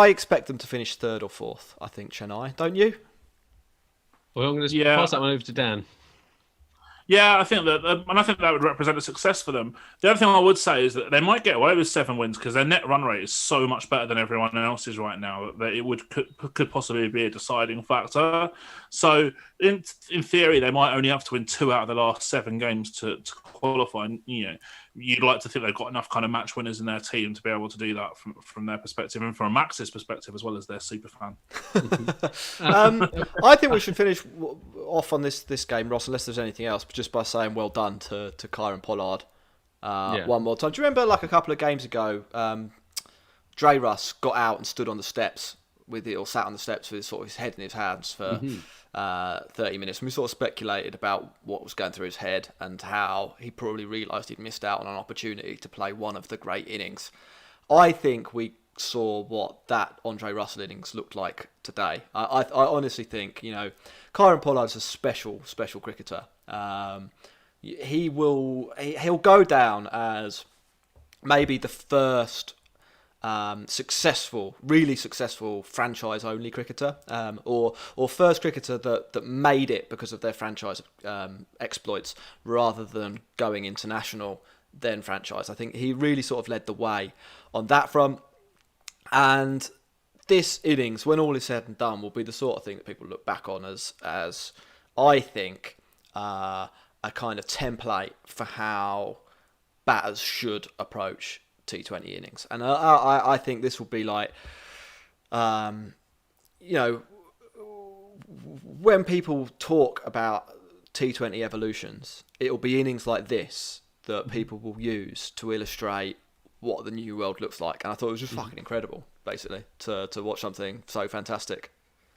expect them to finish 3rd or 4th. I think Chennai, don't you? Well, I'm going to pass that one over to Dan. Yeah, I think that would represent a success for them. The other thing I would say is that they might get away with 7 wins because their net run rate is so much better than everyone else's right now that it could possibly be a deciding factor. So in theory, they might only have to win 2 out of the last 7 games to qualify. And, you'd like to think they've got enough kind of match winners in their team to be able to do that from their perspective and from Max's perspective as well as their super fan. I think we should finish off on this game, Ross, unless there's anything else, but just by saying well done to Kyle and Pollard one more time. Do you remember a couple of games ago, Dre Russ got out and stood on the steps sat on the steps with his head in his hands for 30 minutes. And we sort of speculated about what was going through his head and how he probably realised he'd missed out on an opportunity to play one of the great innings. I think we saw what that Andre Russell innings looked like today. I honestly think, Kieran Pollard's a special cricketer. He'll go down as maybe the first really successful franchise-only cricketer, or first cricketer that made it because of their franchise exploits rather than going international, then franchise. I think he really sort of led the way on that front. And this innings, when all is said and done, will be the sort of thing that people look back on as I think, a kind of template for how batters should approach T20 innings. And I think this will be like, when people talk about T20 evolutions, it'll be innings like this that people will use to illustrate what the new world looks like. And I thought it was just fucking incredible, basically, to watch something so fantastic.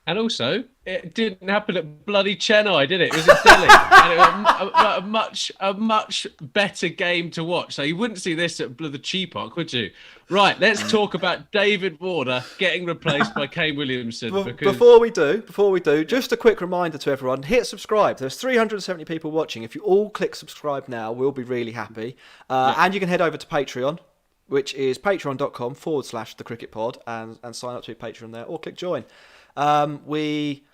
And also, it didn't happen at bloody Chennai, did it? It was in Delhi. And it was a much better game to watch. So you wouldn't see this at the Cheapock, would you? Right, let's talk about David Warner getting replaced by Kane Williamson. Before we do, just a quick reminder to everyone, hit subscribe. There's 370 people watching. If you all click subscribe now, we'll be really happy. And you can head over to Patreon, which is patreon.com/thecricketpod and sign up to Patreon there, or click join. We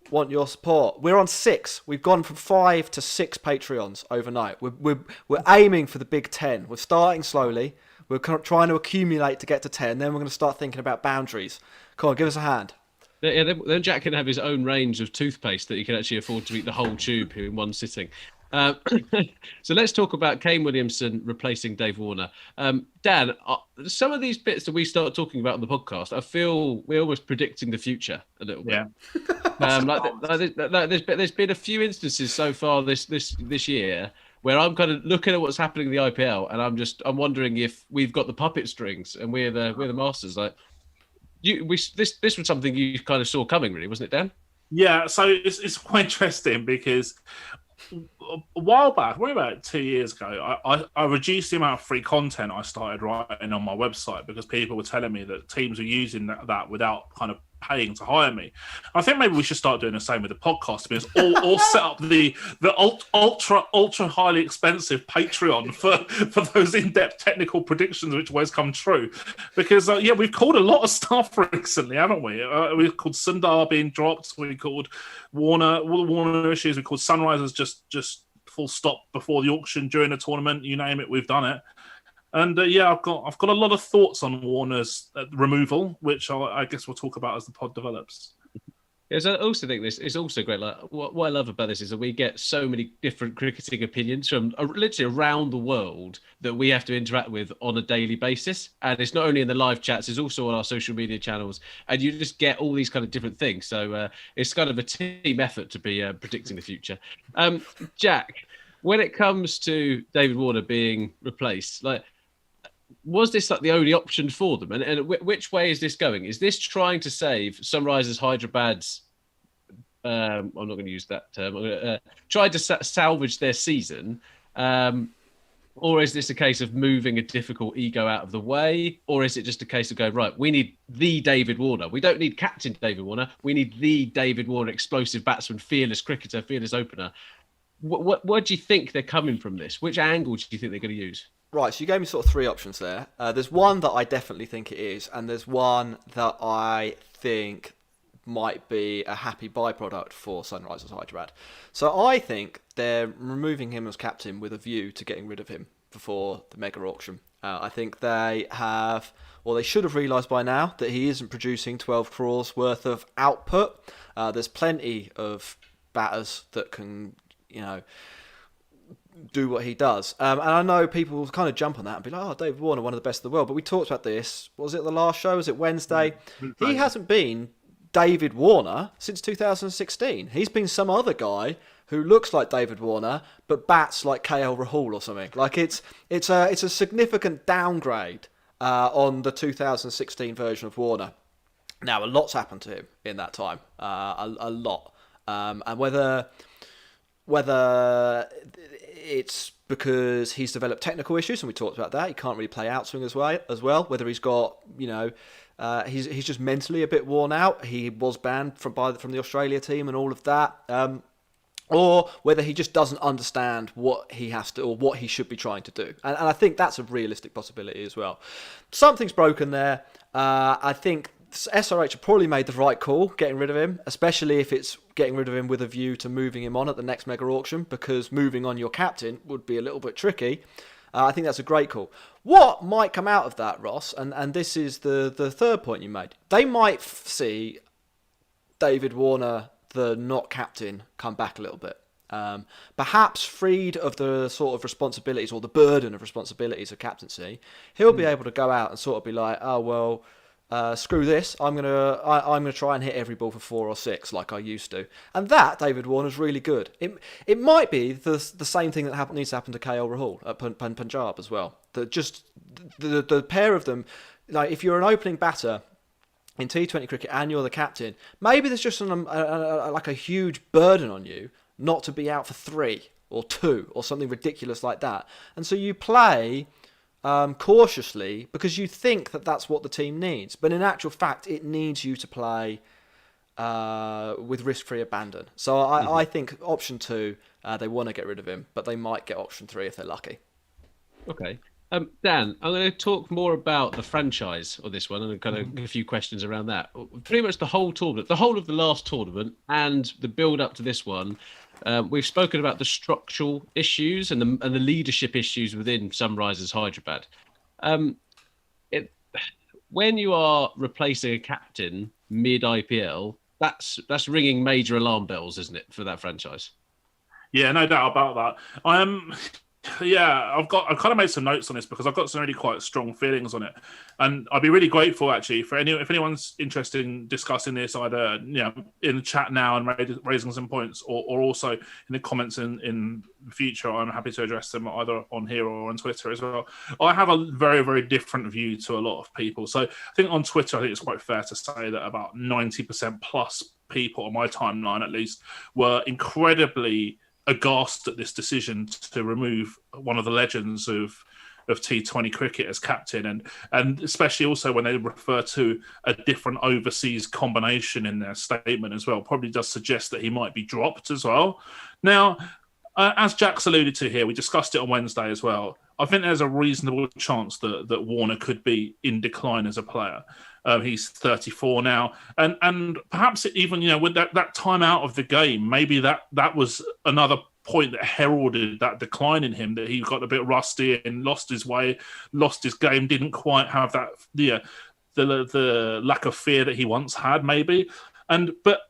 want your support. We're on 6. We've gone from 5 to 6 Patreons overnight. We're aiming for the big 10. We're starting slowly. We're trying to accumulate to get to 10. Then we're going to start thinking about boundaries. Come on, give us a hand. Yeah, then Jack can have his own range of toothpaste that he can actually afford to eat the whole tube in one sitting. So let's talk about Kane Williamson replacing Dave Warner. Dan, some of these bits that we start talking about on the podcast, I feel we're almost predicting the future a little bit. Yeah. There's been a few instances so far this year where I'm kind of looking at what's happening in the IPL, and I'm wondering if we've got the puppet strings and we're the masters. Like, this was something you kind of saw coming, really, wasn't it, Dan? Yeah. So it's quite interesting because a while back, probably about 2 years ago, I reduced the amount of free content I started writing on my website because people were telling me that teams were using that without kind of paying to hire me. I think maybe we should start doing the same with the podcast, because or set up the ultra highly expensive Patreon for those in-depth technical predictions which always come true. Because we've called a lot of stuff recently, haven't we? We've called Sundar being dropped. We called Warner issues. We called Sunrisers just full stop before the auction, during the tournament. You name it, we've done it. And I've got a lot of thoughts on Warner's removal, which I guess we'll talk about as the pod develops. Yes, I also think this is also great. Like, what I love about this is that we get so many different cricketing opinions from literally around the world that we have to interact with on a daily basis. And it's not only in the live chats; it's also on our social media channels. And you just get all these kind of different things. So it's kind of a team effort to be predicting the future. Jack, when it comes to David Warner being replaced, was this like the only option for them? And which way is this going? Is this trying to save Sunrisers Hyderabad's, I'm not going to use that term, tried to salvage their season? Or is this a case of moving a difficult ego out of the way? Or is it just a case of going, right, we need the David Warner. We don't need captain David Warner. We need the David Warner, explosive batsman, fearless cricketer, fearless opener. What do you think they're coming from this? Which angle do you think they're going to use? Right, so you gave me sort of three options there. There's one that I definitely think it is, and there's one that I think might be a happy byproduct for Sunrisers Hyderabad. So I think they're removing him as captain with a view to getting rid of him before the mega auction. I think they have, or they should have realised by now, that he isn't producing 12 crores worth of output. There's plenty of batters that can, do what he does. And I know people will kind of jump on that and be like, oh, David Warner, one of the best in the world. But we talked about this, was it the last show? Was it Wednesday? He hasn't been David Warner since 2016. He's been some other guy who looks like David Warner but bats like KL Rahul or something. Like it's a significant downgrade on the 2016 version of Warner. Now a lot's happened to him in that time, a lot, and whether it's because he's developed technical issues, and we talked about that. He can't really play outswing as well. Whether he's got, he's just mentally a bit worn out. He was banned from the Australia team and all of that. Or whether he just doesn't understand what he has to, or what he should be trying to do. And I think that's a realistic possibility as well. Something's broken there. I think SRH have probably made the right call getting rid of him, especially if it's getting rid of him with a view to moving him on at the next mega auction, because moving on your captain would be a little bit tricky. I think that's a great call. What might come out of that, Ross, and this is the third point you made, they might see David Warner, the not captain, come back a little bit. Perhaps freed of the sort of responsibilities or the burden of responsibilities of captaincy, he'll be able to go out and sort of be like, oh, well, screw this, I'm gonna try and hit every ball for 4 or 6 like I used to. And that, David Warner's really good. It might be the same thing that needs to happen to KL Rahul at Punjab as well. The pair of them, like if you're an opening batter in T20 cricket and you're the captain, maybe there's just like a huge burden on you not to be out for 3 or 2 or something ridiculous like that. And so you play cautiously because you think that that's what the team needs. But in actual fact, it needs you to play with risk-free abandon. So I think option 2, they want to get rid of him, but they might get option 3 if they're lucky. Okay. Dan, I'm going to talk more about the franchise of this one and kind of a few questions around that. Pretty much the whole tournament, the whole of the last tournament and the build up to this one, we've spoken about the structural issues and the leadership issues within Sunrisers Hyderabad. When you are replacing a captain mid-IPL, that's ringing major alarm bells, isn't it, for that franchise? Yeah, no doubt about that. Yeah, I've kind of made some notes on this because I've got some really quite strong feelings on it, and I'd be really grateful actually for if anyone's interested in discussing this either in the chat now and raising some points, or also in the comments in the future. I'm happy to address them either on here or on Twitter as well. I have a very, very different view to a lot of people. So I think on Twitter, I think it's quite fair to say that about 90% plus people on my timeline at least were incredibly aghast at this decision to remove one of the legends of T20 cricket as captain, and especially also when they refer to a different overseas combination in their statement as well, probably does suggest that he might be dropped as well. Now, as Jack's alluded to here, we discussed it on Wednesday as well. I think there's a reasonable chance that Warner could be in decline as a player. He's 34 now, and perhaps even with that time out of the game, maybe that was another point that heralded that decline in him, that he got a bit rusty and lost his way, lost his game, didn't quite have that the lack of fear that he once had, maybe. But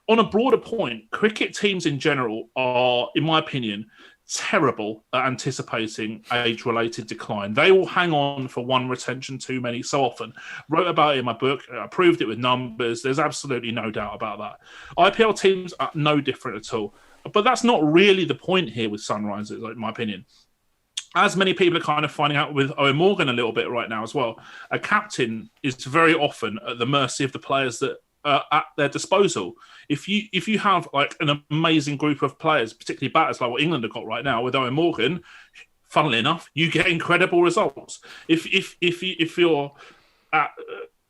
on a broader point, cricket teams in general are, in my opinion, terrible at anticipating age-related decline. They will hang on for one retention too many so often. Wrote about it in my book. I proved it with numbers. There's absolutely no doubt about that. IPL teams are no different at all. But that's not really the point here with Sunrisers, in my opinion. As many people are kind of finding out with Owen Morgan a little bit right now as well, a captain is very often at the mercy of the players that are at their disposal. If you have like an amazing group of players, particularly batters like what England have got right now with Owen Morgan, funnily enough, you get incredible results. If you're at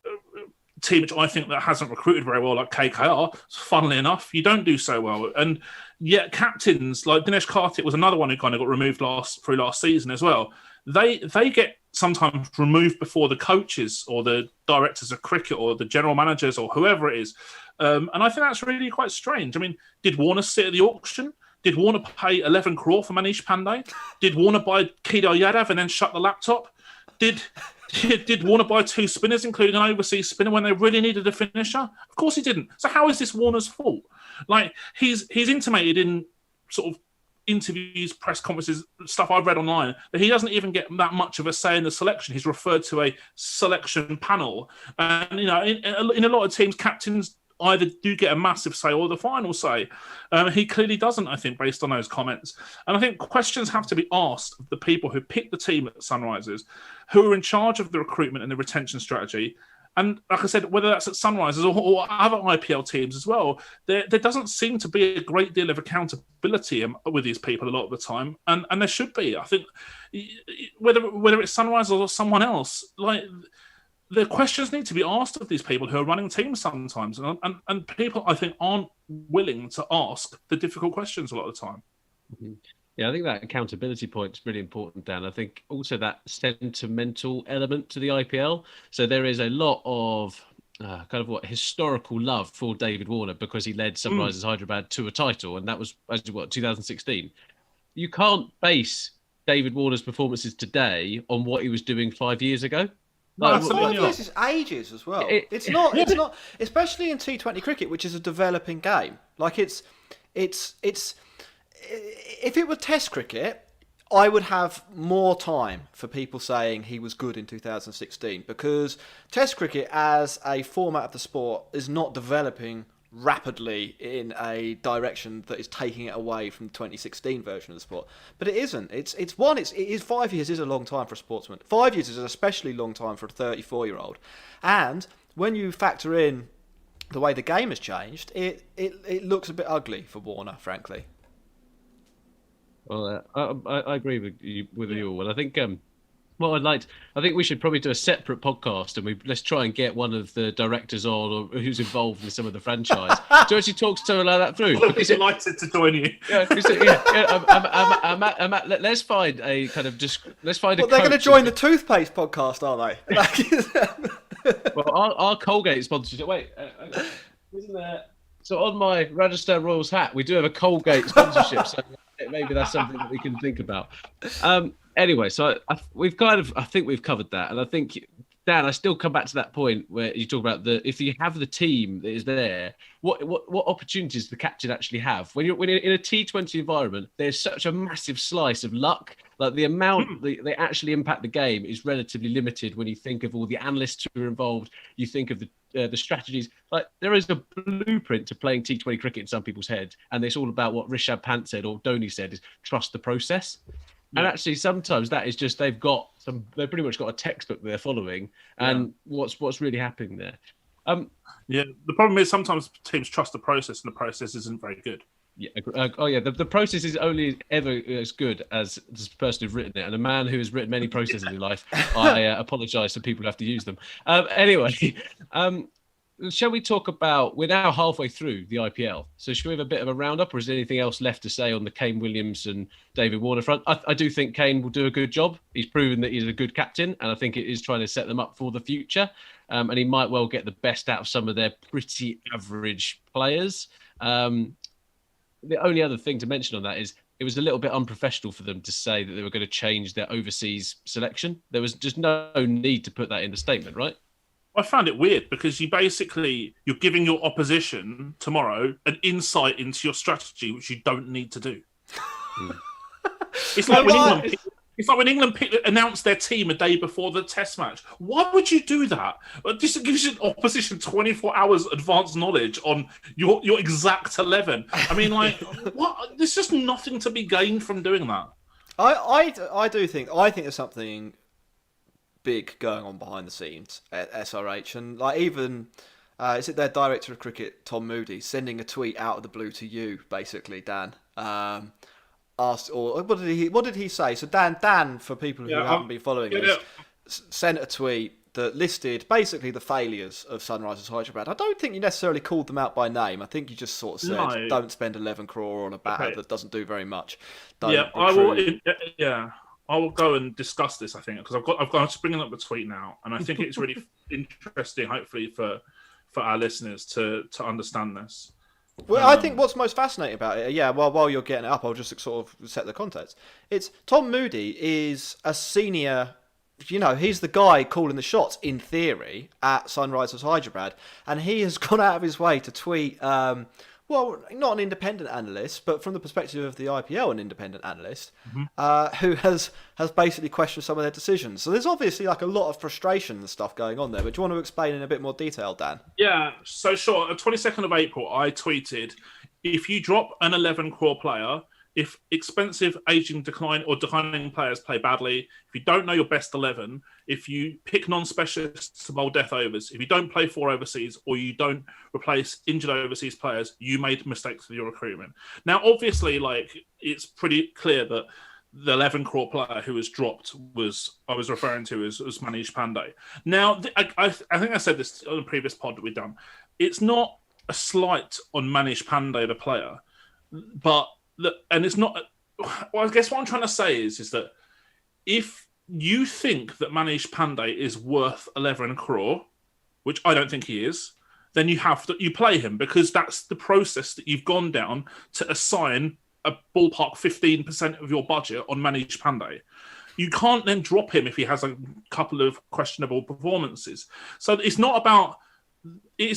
a team which I think that hasn't recruited very well, like KKR, funnily enough, you don't do so well. And yet captains like Dinesh Karthik was another one who kind of got removed last season as well. They get sometimes removed before the coaches or the directors of cricket or the general managers or whoever it is. And I think that's really quite strange. I mean, did Warner sit at the auction? Did Warner pay 11 crore for Manish Pandey? Did Warner buy Kedar Yadav and then shut the laptop? Did Warner buy 2 spinners, including an overseas spinner, when they really needed a finisher? Of course he didn't. So how is this Warner's fault? Like, he's intimated in sort of interviews, press conferences, stuff I've read online, that he doesn't even get that much of a say in the selection. He's referred to a selection panel. And, you know, in a lot of teams, captains either do get a massive say or the final say. He clearly doesn't, I think, based on those comments. And I think questions have to be asked of the people who pick the team at Sunrisers, who are in charge of the recruitment and the retention strategy. And like I said, whether that's at Sunrisers or other IPL teams as well, there doesn't seem to be a great deal of accountability with these people a lot of the time. And there should be. I think whether it's Sunrisers or someone else, like, the questions need to be asked of these people who are running teams sometimes. And people, I think, aren't willing to ask the difficult questions a lot of the time. Mm-hmm. Yeah, I think that accountability point is really important, Dan. I think also that sentimental element to the IPL. So there is a lot of historical love for David Warner because he led Sunrisers Hyderabad to a title, and that was 2016. You can't base David Warner's performances today on what he was doing 5 years ago. No, 5 years is ages as well. It's not, especially in T20 cricket, which is a developing game. Like it's if it were Test cricket, I would have more time for people saying he was good in 2016 because Test cricket as a format of the sport is not developing rapidly in a direction that is taking it away from the 2016 version of the sport. But it isn't. It is 5 years is a long time for a sportsman. 5 years is an especially long time for a 34-year-old. And when you factor in the way the game has changed, it looks a bit ugly for Warner, frankly. Well, I agree with you all. And I think I think we should probably do a separate podcast and let's try and get one of the directors on or who's involved in some of the franchise to actually talk something like that through. I'll be delighted to join you. Let's find a kind of let's find. Well, they're going to join the toothpaste podcast, are they? Well, our Colgate sponsorship. Wait, isn't there? So on my Rajasthan Royals hat, we do have a Colgate sponsorship. So maybe that's something that we can think about. Anyway, so I think we've covered that, and I think, Dan, I still come back to that point where you talk about if you have the team that is there, what opportunities the captain actually have when you're in a T20 environment. There's such a massive slice of luck. Like the amount they actually impact the game is relatively limited when you think of all the analysts who are involved. You think of the strategies. Like there is a blueprint to playing T20 cricket in some people's heads, and it's all about what Rishabh Pant said or Dhoni said: is trust the process. And actually, sometimes that is just they've pretty much got a textbook they're following, and what's really happening there. The problem is sometimes teams trust the process, and the process isn't very good. Yeah. The process is only ever as good as the person who's written it, and a man who has written many processes in life. I apologise to people who have to use them. Anyway. Shall we talk about, we're now halfway through the IPL, so should we have a bit of a roundup, or is there anything else left to say on the Kane Williamson, David Warner front? I do think Kane will do a good job. He's proven that he's a good captain, and I think it is trying to set them up for the future, and he might well get the best out of some of their pretty average players. The only other thing to mention on that is it was a little bit unprofessional for them to say that they were going to change their overseas selection. There was just no need to put that in the statement, right? I found it weird because you're giving your opposition tomorrow an insight into your strategy, which you don't need to do. It's like when England announced their team a day before the Test match. Why would you do that? This gives your opposition 24 hours advance knowledge on your exact 11. I mean, like, what? There's just nothing to be gained from doing that. I think there's something big going on behind the scenes at SRH, and like even is it their director of cricket, Tom Moody, sending a tweet out of the blue to you, basically, Dan. asked, or what did he say? So Dan, for people who haven't been following this, sent a tweet that listed basically the failures of Sunrisers Hyderabad. I don't think you necessarily called them out by name. I think you just sort of said, don't spend 11 crore on a batter that doesn't do very much. I will. I will go and discuss this. I think because I've got to bring up the tweet now, and I think it's really interesting. Hopefully for our listeners to understand this. Well, I think what's most fascinating about it, while you're getting it up, I'll just sort of set the context. It's Tom Moody is a senior. He's the guy calling the shots, in theory, at Sunrisers Hyderabad. And he has gone out of his way to tweet, not an independent analyst, but from the perspective of the IPL, an independent analyst, who has basically questioned some of their decisions. So there's obviously a lot of frustration and stuff going on there. But do you want to explain in a bit more detail, Dan? Yeah, so sure. On 22nd of April, I tweeted, if you drop an 11 crore player, if expensive, aging, declining players play badly, if you don't know your best 11, if you pick non-specialists to bowl death overs, if you don't play 4 overseas, or you don't replace injured overseas players, you made mistakes with your recruitment. Now, obviously, it's pretty clear that the 11 crore player who was dropped I was referring to as Manish Pandey. Now, I think I said this on a previous pod that we've done. It's not a slight on Manish Pandey, the player, but and it's not. Well, I guess what I'm trying to say is that if you think that Manish Pandey is worth 11 crore, which I don't think he is, then you play him, because that's the process that you've gone down to assign a ballpark 15% of your budget on Manish Pandey. You can't then drop him if he has a couple of questionable performances. So it's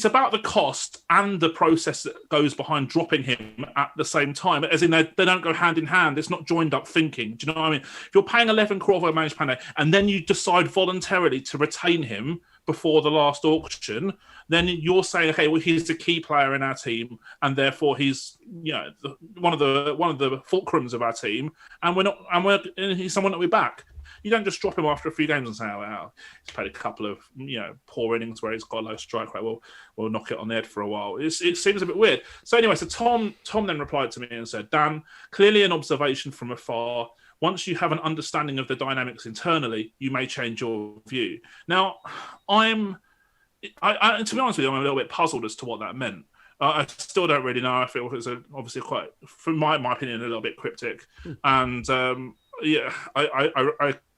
about the cost and the process that goes behind dropping him at the same time. As in, they don't go hand in hand. It's not joined up thinking. Do you know what I mean? If you're paying 11 crore for Manish Pandey and then you decide voluntarily to retain him before the last auction, then you're saying, okay, well, he's a key player in our team, and therefore he's one of the fulcrums of our team, and he's someone that we back. You don't just drop him after a few games and say, he's played a couple of poor innings where he's got a low strike rate. We'll knock it on the head for a while. It seems a bit weird. So anyway, Tom then replied to me and said, Dan, clearly an observation from afar. Once you have an understanding of the dynamics internally, you may change your view. Now, to be honest with you, I'm a little bit puzzled as to what that meant. I still don't really know. I feel it was obviously quite, from my opinion, a little bit cryptic. And I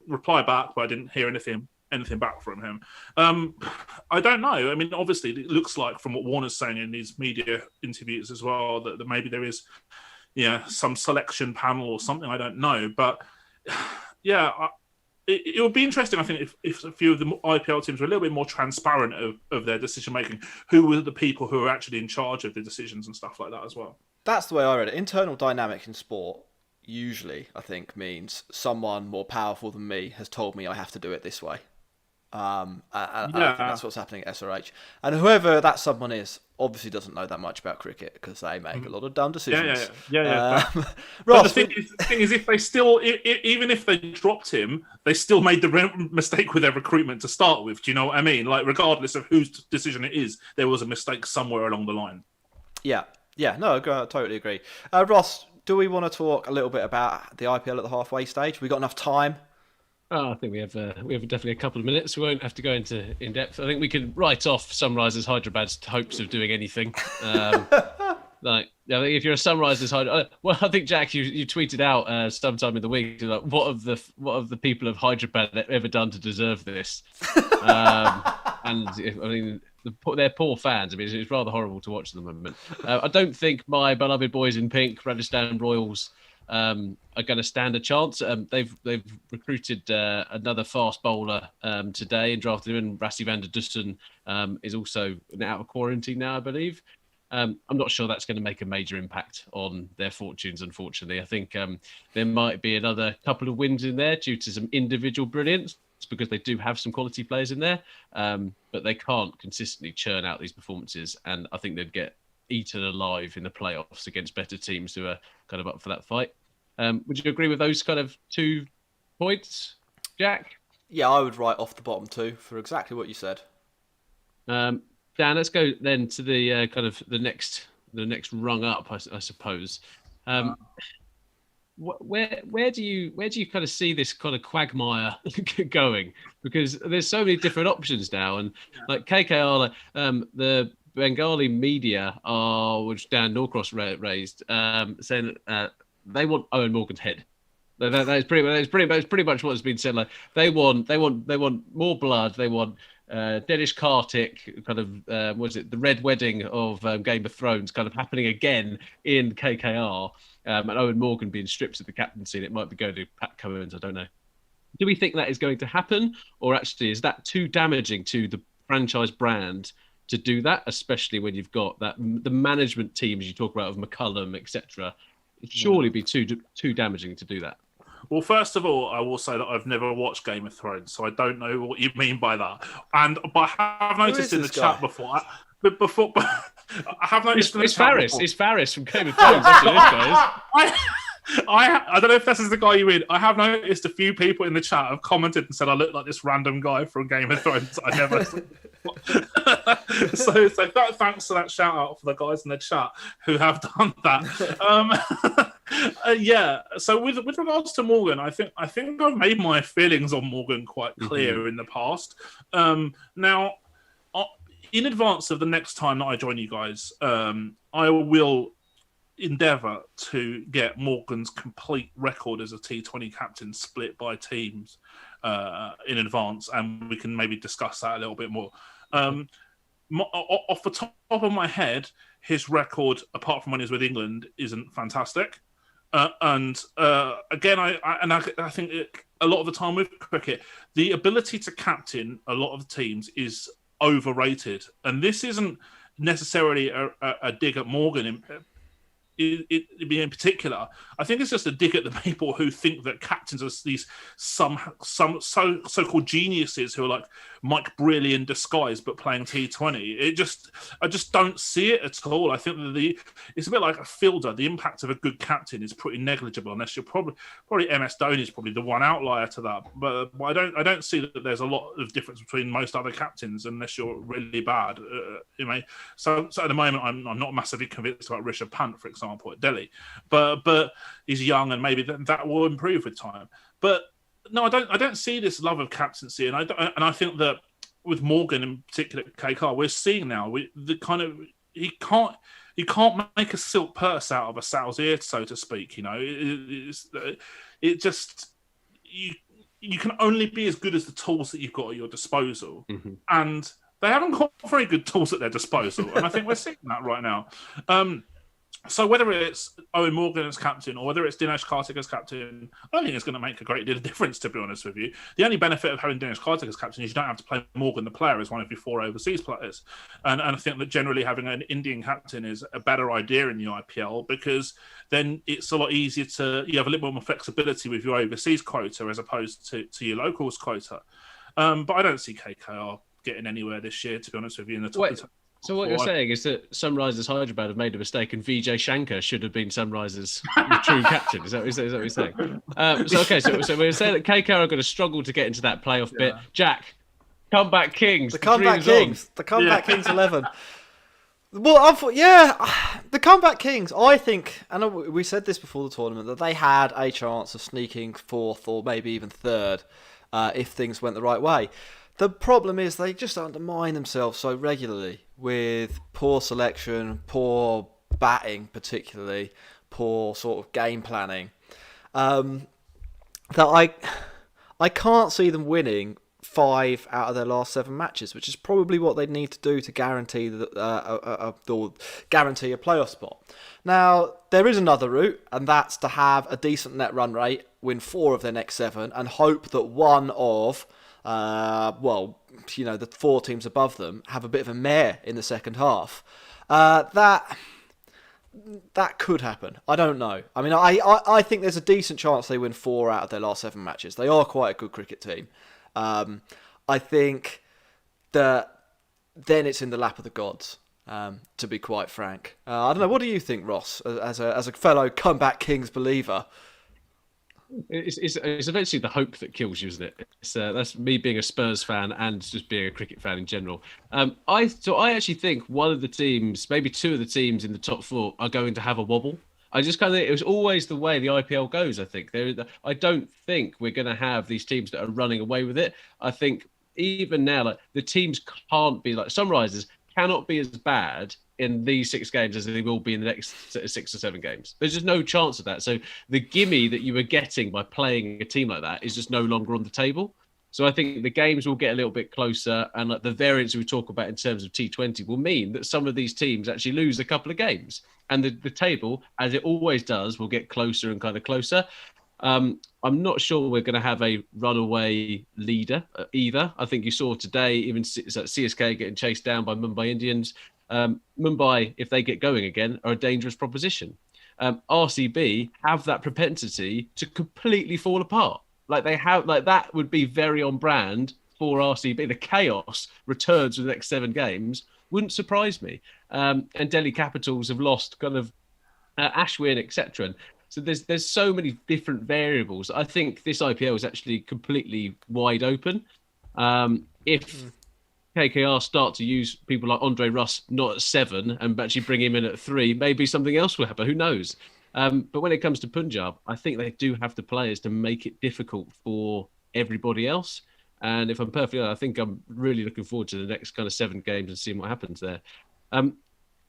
replied back, but I didn't hear anything back from him. I don't know. I mean, obviously, it looks like from what Warner's saying in these media interviews as well that maybe there is, some selection panel or something. I don't know, but it would be interesting. I think if a few of the IPL teams were a little bit more transparent of their decision making, who were the people who are actually in charge of the decisions and stuff like that as well. That's the way I read it. Internal dynamics in sport usually, I think, means someone more powerful than me has told me I have to do it this way. I think that's what's happening at SRH. And whoever that someone is obviously doesn't know that much about cricket, because they make a lot of dumb decisions. Ross, but the thing is, if they still, even if they dropped him, they still made the mistake with their recruitment to start with. Do you know what I mean? Regardless of whose decision it is, there was a mistake somewhere along the line. No, I totally agree. Ross, do we want to talk a little bit about the IPL at the halfway stage? We got enough time? I think we have definitely a couple of minutes. We won't have to go into in depth. I think we can write off Sunrisers Hyderabad's hopes of doing anything. I think if you're a Sunrisers Hyderabad, I think Jack, you tweeted out sometime in the week, what have the people of Hyderabad ever done to deserve this? They're poor fans. I mean, it's rather horrible to watch at the moment. I don't think my beloved boys in pink, Rajasthan Royals, are going to stand a chance. They've recruited another fast bowler today and drafted him. And Rassi van der Dussen is also out of quarantine now, I believe. I'm not sure that's going to make a major impact on their fortunes, unfortunately. I think there might be another couple of wins in there due to some individual brilliance, because they do have some quality players in there, but they can't consistently churn out these performances. And I think they'd get eaten alive in the playoffs against better teams who are kind of up for that fight. Would you agree with those kind of 2 points, Jack? Yeah, I would write off the bottom 2 for exactly what you said. Dan, let's go then to the kind of the next rung up, I suppose. where do you kind of see this kind of quagmire going? Because there's so many different options now, and like KKR, the Bengali media which Dan Norcross raised, saying they want Owen Morgan's head. That's pretty much what's been said. Like they want more blood. They want Dennis Kartik, kind of what is it, the Red Wedding of Game of Thrones, kind of happening again in KKR, and Owen Morgan being stripped of the captaincy. And it might be going to Pat Cummins. I don't know. Do we think that is going to happen, or actually is that too damaging to the franchise brand to do that, especially when you've got the management teams you talk about of McCullum, etc. It'd surely be too damaging to do that. Well, first of all, I will say that I've never watched Game of Thrones, so I don't know what you mean by that. But I have noticed in the chat before. I have noticed it's Faris. It's Faris from Game of Thrones. Actually, this guy is. I don't know if this is the guy you mean. I have noticed a few people in the chat have commented and said I look like this random guy from Game of Thrones. I never. so thanks for that shout out for the guys in the chat who have done that. Yeah. So with regards to Morgan, I think I've made my feelings on Morgan quite clear in the past. Now, in advance of the next time that I join you guys, I will endeavour to get Morgan's complete record as a T20 captain split by teams in advance, and we can maybe discuss that a little bit more. Off the top of my head, his record, apart from when he was with England, isn't fantastic. Again, I think a lot of the time with cricket, the ability to captain a lot of teams is overrated, and this isn't necessarily a dig at Morgan in particular. I think it's just a dig at the people who think that captains are these some so-called geniuses who are like Mike Brearley in disguise but playing T20. I just don't see it at all. I think that it's a bit like a fielder. The impact of a good captain is pretty negligible, unless you're probably MS Dhoni is probably the one outlier to that. But I don't see that there's a lot of difference between most other captains unless you're really bad. So at the moment I'm not massively convinced about Rishabh Pant, for example, at Delhi, but he's young and maybe that will improve with time. But no, I don't see this love of captaincy, and I think that with Morgan in particular, KK, we're seeing now he can't make a silk purse out of a sow's ear, so to speak. You know, it just you can only be as good as the tools that you've got at your disposal, and they haven't got very good tools at their disposal, and I think we're seeing that right now. So whether it's Owen Morgan as captain or whether it's Dinesh Karthik as captain, I don't think it's going to make a great deal of difference, to be honest with you. The only benefit of having Dinesh Karthik as captain is you don't have to play Morgan the player as one of your 4 overseas players. And I think that generally having an Indian captain is a better idea in the IPL, because then it's a lot easier you have a little bit more flexibility with your overseas quota as opposed to your locals quota. But I don't see KKR getting anywhere this year, to be honest with you, in the top. So what you're saying is that Sunrisers Hyderabad have made a mistake, and Vijay Shankar should have been Sunrisers' true captain. Is that what you're saying? So we're saying that KKR are going to struggle to get into that playoff bit. Jack, comeback kings. The comeback kings. The comeback kings 11. Well, the comeback kings. I think, and we said this before the tournament, that they had a chance of sneaking 4th or maybe even 3rd if things went the right way. The problem is they just undermine themselves so regularly with poor selection, poor batting particularly, poor sort of game planning, that I can't see them winning 5 out of their last 7 matches, which is probably what they need to do to guarantee guarantee a playoff spot. Now, there is another route, and that's to have a decent net run rate, win 4 of their next 7, and hope that one of the 4 teams above them have a bit of a mare in the second half. That could happen. I don't know. I mean, I think there's a decent chance they win 4 out of their last 7 matches. They are quite a good cricket team. I think that then it's in the lap of the gods, to be quite frank. I don't know. What do you think, Ross, as a fellow comeback Kings believer? It's eventually the hope that kills you, isn't it? That's me being a Spurs fan and just being a cricket fan in general. I actually think one of the teams, maybe 2 of the teams in the top 4, are going to have a wobble. I just kind of, it was always the way the IPL goes. I think I don't think we're going to have these teams that are running away with it. I think even now, like the teams can't be like Sunrisers cannot be as bad in these 6 games as they will be in the next 6 or 7 games. There's just no chance of that. So the gimme that you were getting by playing a team like that is just no longer on the table. So I think the games will get a little bit closer, and like the variance we talk about in terms of T20 will mean that some of these teams actually lose a couple of games, and the table, as it always does, will get closer and kind of closer. I'm not sure we're going to have a runaway leader either. I think you saw today even CSK getting chased down by Mumbai Indians. Mumbai, if they get going again, are a dangerous proposition. RCB have that propensity to completely fall apart. Like they have, like that would be very on brand for RCB. The chaos returns for the next 7 games wouldn't surprise me. And Delhi Capitals have lost kind of Ashwin, etc. So there's so many different variables. I think this IPL is actually completely wide open. If KKR start to use people like Andre Russ not at 7 and actually bring him in at 3, maybe something else will happen. Who knows? But when it comes to Punjab, I think they do have the players to make it difficult for everybody else. And if I'm perfectly honest, I think I'm really looking forward to the next kind of 7 games and seeing what happens there.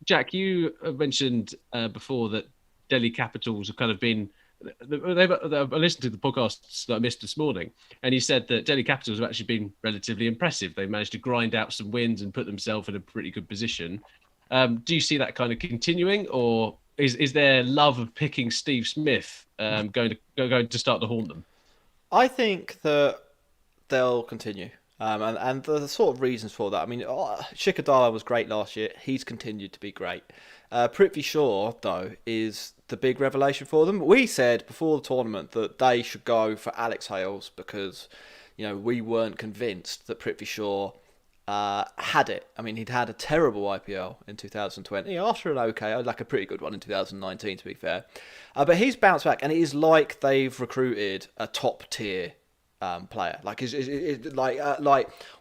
Jack, you mentioned before that Delhi Capitals have kind of been... I listened to the podcasts that I missed this morning, and he said that Delhi Capitals have actually been relatively impressive. They managed to grind out some wins and put themselves in a pretty good position. Do you see that kind of continuing, or is their love of picking Steve Smith going to start to haunt them? I think that they'll continue. And the sort of reasons for that. I mean, Shikhar Dhawan was great last year. He's continued to be great. Prithvi Shaw, though, is the big revelation for them. We said before the tournament that they should go for Alex Hales because, we weren't convinced that Prithvi Shaw had it. I mean, he'd had a terrible IPL in 2020 after a pretty good one in 2019, to be fair. But he's bounced back, and it is like they've recruited a top tier player. Like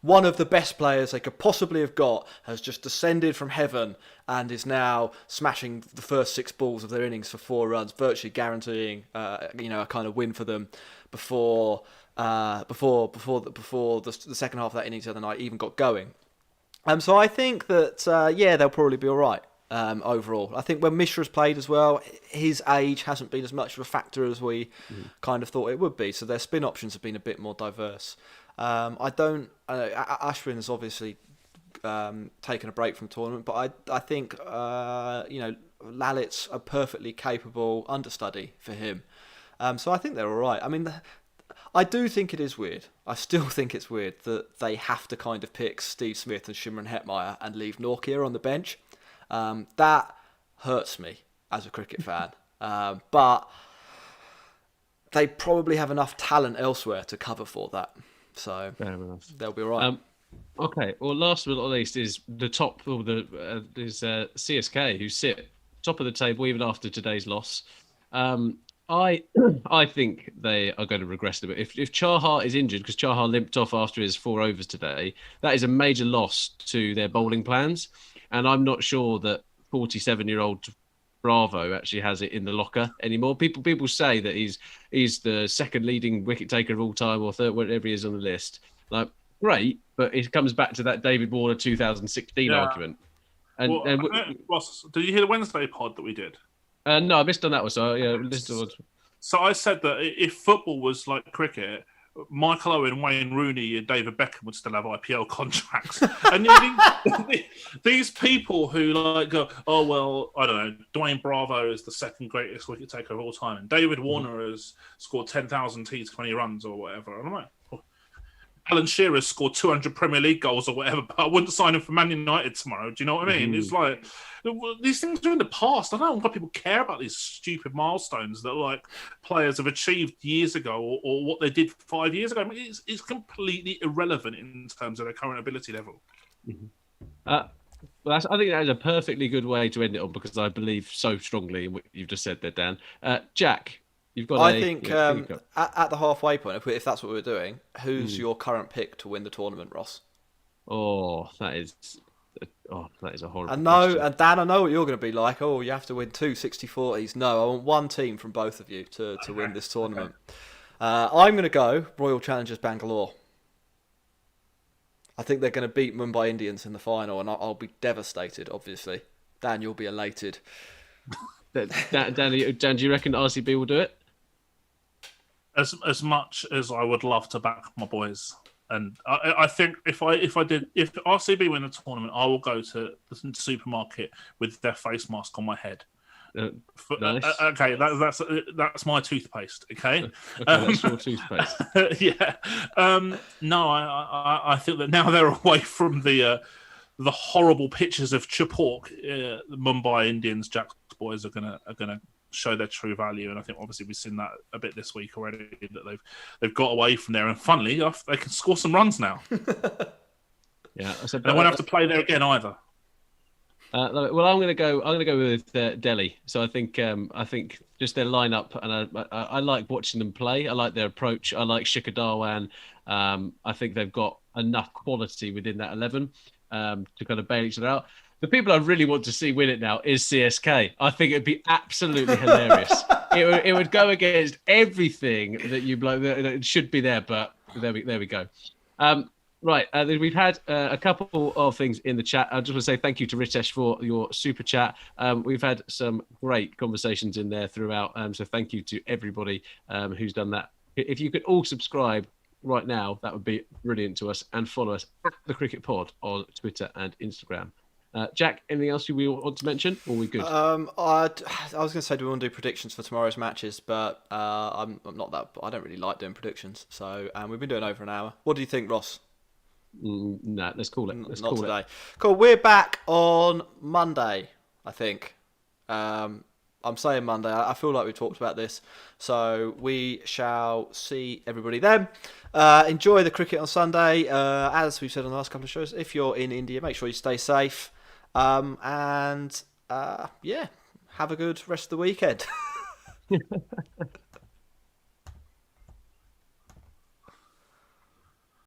one of the best players they could possibly have got has just descended from heaven and is now smashing the first 6 balls of their innings for 4 runs, virtually guaranteeing a kind of win for them before the second half of that innings the other night even got going. So I think that they'll probably be all right overall. I think when Mishra's played as well, his age hasn't been as much of a factor as we kind of thought it would be. So their spin options have been a bit more diverse. Ashwin has obviously taken a break from the tournament, but I think Lalit's a perfectly capable understudy for him. So I think they're all right. I mean, I do think it is weird. I still think it's weird that they have to kind of pick Steve Smith and Shimron Hetmeyer and leave Nortje on the bench. That hurts me as a cricket fan. But they probably have enough talent elsewhere to cover for that. So they'll be all right. Okay. Well, last but not least is the top of CSK, who sit top of the table even after today's loss. I think they are going to regress a bit. If Chahar is injured, because Chahar limped off after his 4 overs today, that is a major loss to their bowling plans. And I'm not sure that 47-year-old Bravo actually has it in the locker anymore. People say that he's the second leading wicket taker of all time, or third, whatever he is on the list. Like, great, but it comes back to that David Warner 2016 argument. Ross, did you hear the Wednesday pod that we did? No, I missed on that one. So So I said that if football was like cricket, Michael Owen, Wayne Rooney, and David Beckham would still have IPL contracts. And these people who go, oh well, I don't know, Dwayne Bravo is the second greatest wicket taker of all time, and David Warner has scored 10,000 T20 runs or whatever. And I'm like, Alan Shearer scored 200 Premier League goals or whatever, but I wouldn't sign him for Man United tomorrow. Do you know what I mean? It's like, these things are in the past. I don't know why people care about these stupid milestones that players have achieved years ago or what they did 5 years ago. I mean, it's completely irrelevant in terms of their current ability level. I think that is a perfectly good way to end it on, because I believe so strongly in what you've just said there, Dan. Jack, you've got I think at the halfway point, if that's what we're doing, who's your current pick to win the tournament, Ross? Oh, that is Oh, that is a horrible. I know, question. and Dan, I know what you're going to be like. Oh, you have to win 2 60-40s. No, I want one team from both of you to win this tournament. I'm going to go Royal Challengers Bangalore. I think they're going to beat Mumbai Indians in the final, and I'll be devastated, obviously. Dan, you'll be elated. Dan, do you reckon RCB will do it? As much as I would love to back my boys, and I think if RCB win the tournament, I will go to the supermarket with their face mask on my head. Nice. Okay, that's my toothpaste. Okay, That's your toothpaste. Yeah. No, I think that now they're away from the horrible pictures of Chapok, the Mumbai Indians, Jack's boys are gonna show their true value, and I think obviously we've seen that a bit this week already, that they've got away from there, and funnily enough, they can score some runs now. Yeah, they won't have to play there again either. Well, I'm going to go with Delhi. So I think just their lineup, and I like watching them play. I like their approach. I like Shikhar Dhawan. I think they've got enough quality within that 11 to kind of bail each other out. The people I really want to see win it now is CSK. I think it'd be absolutely hilarious. It would go against everything that you like. It should be there, but there we go. Right, we've had a couple of things in the chat. I just want to say thank you to Ritesh for your super chat. We've had some great conversations in there throughout, so thank you to everybody who's done that. If you could all subscribe right now, that would be brilliant to us, and follow us at The Cricket Pod on Twitter and Instagram. Jack, anything else you want to mention, or are we good? I was going to say, do we want to do predictions for tomorrow's matches? But I'm not that. I don't really like doing predictions. So we've been doing over an hour. What do you think, Ross? No, let's call it. Not today. Cool. We're back on Monday, I think. I'm saying Monday. I feel like we talked about this. So we shall see everybody then. Enjoy the cricket on Sunday. As we've said on the last couple of shows, if you're in India, make sure you stay safe. And have a good rest of the weekend.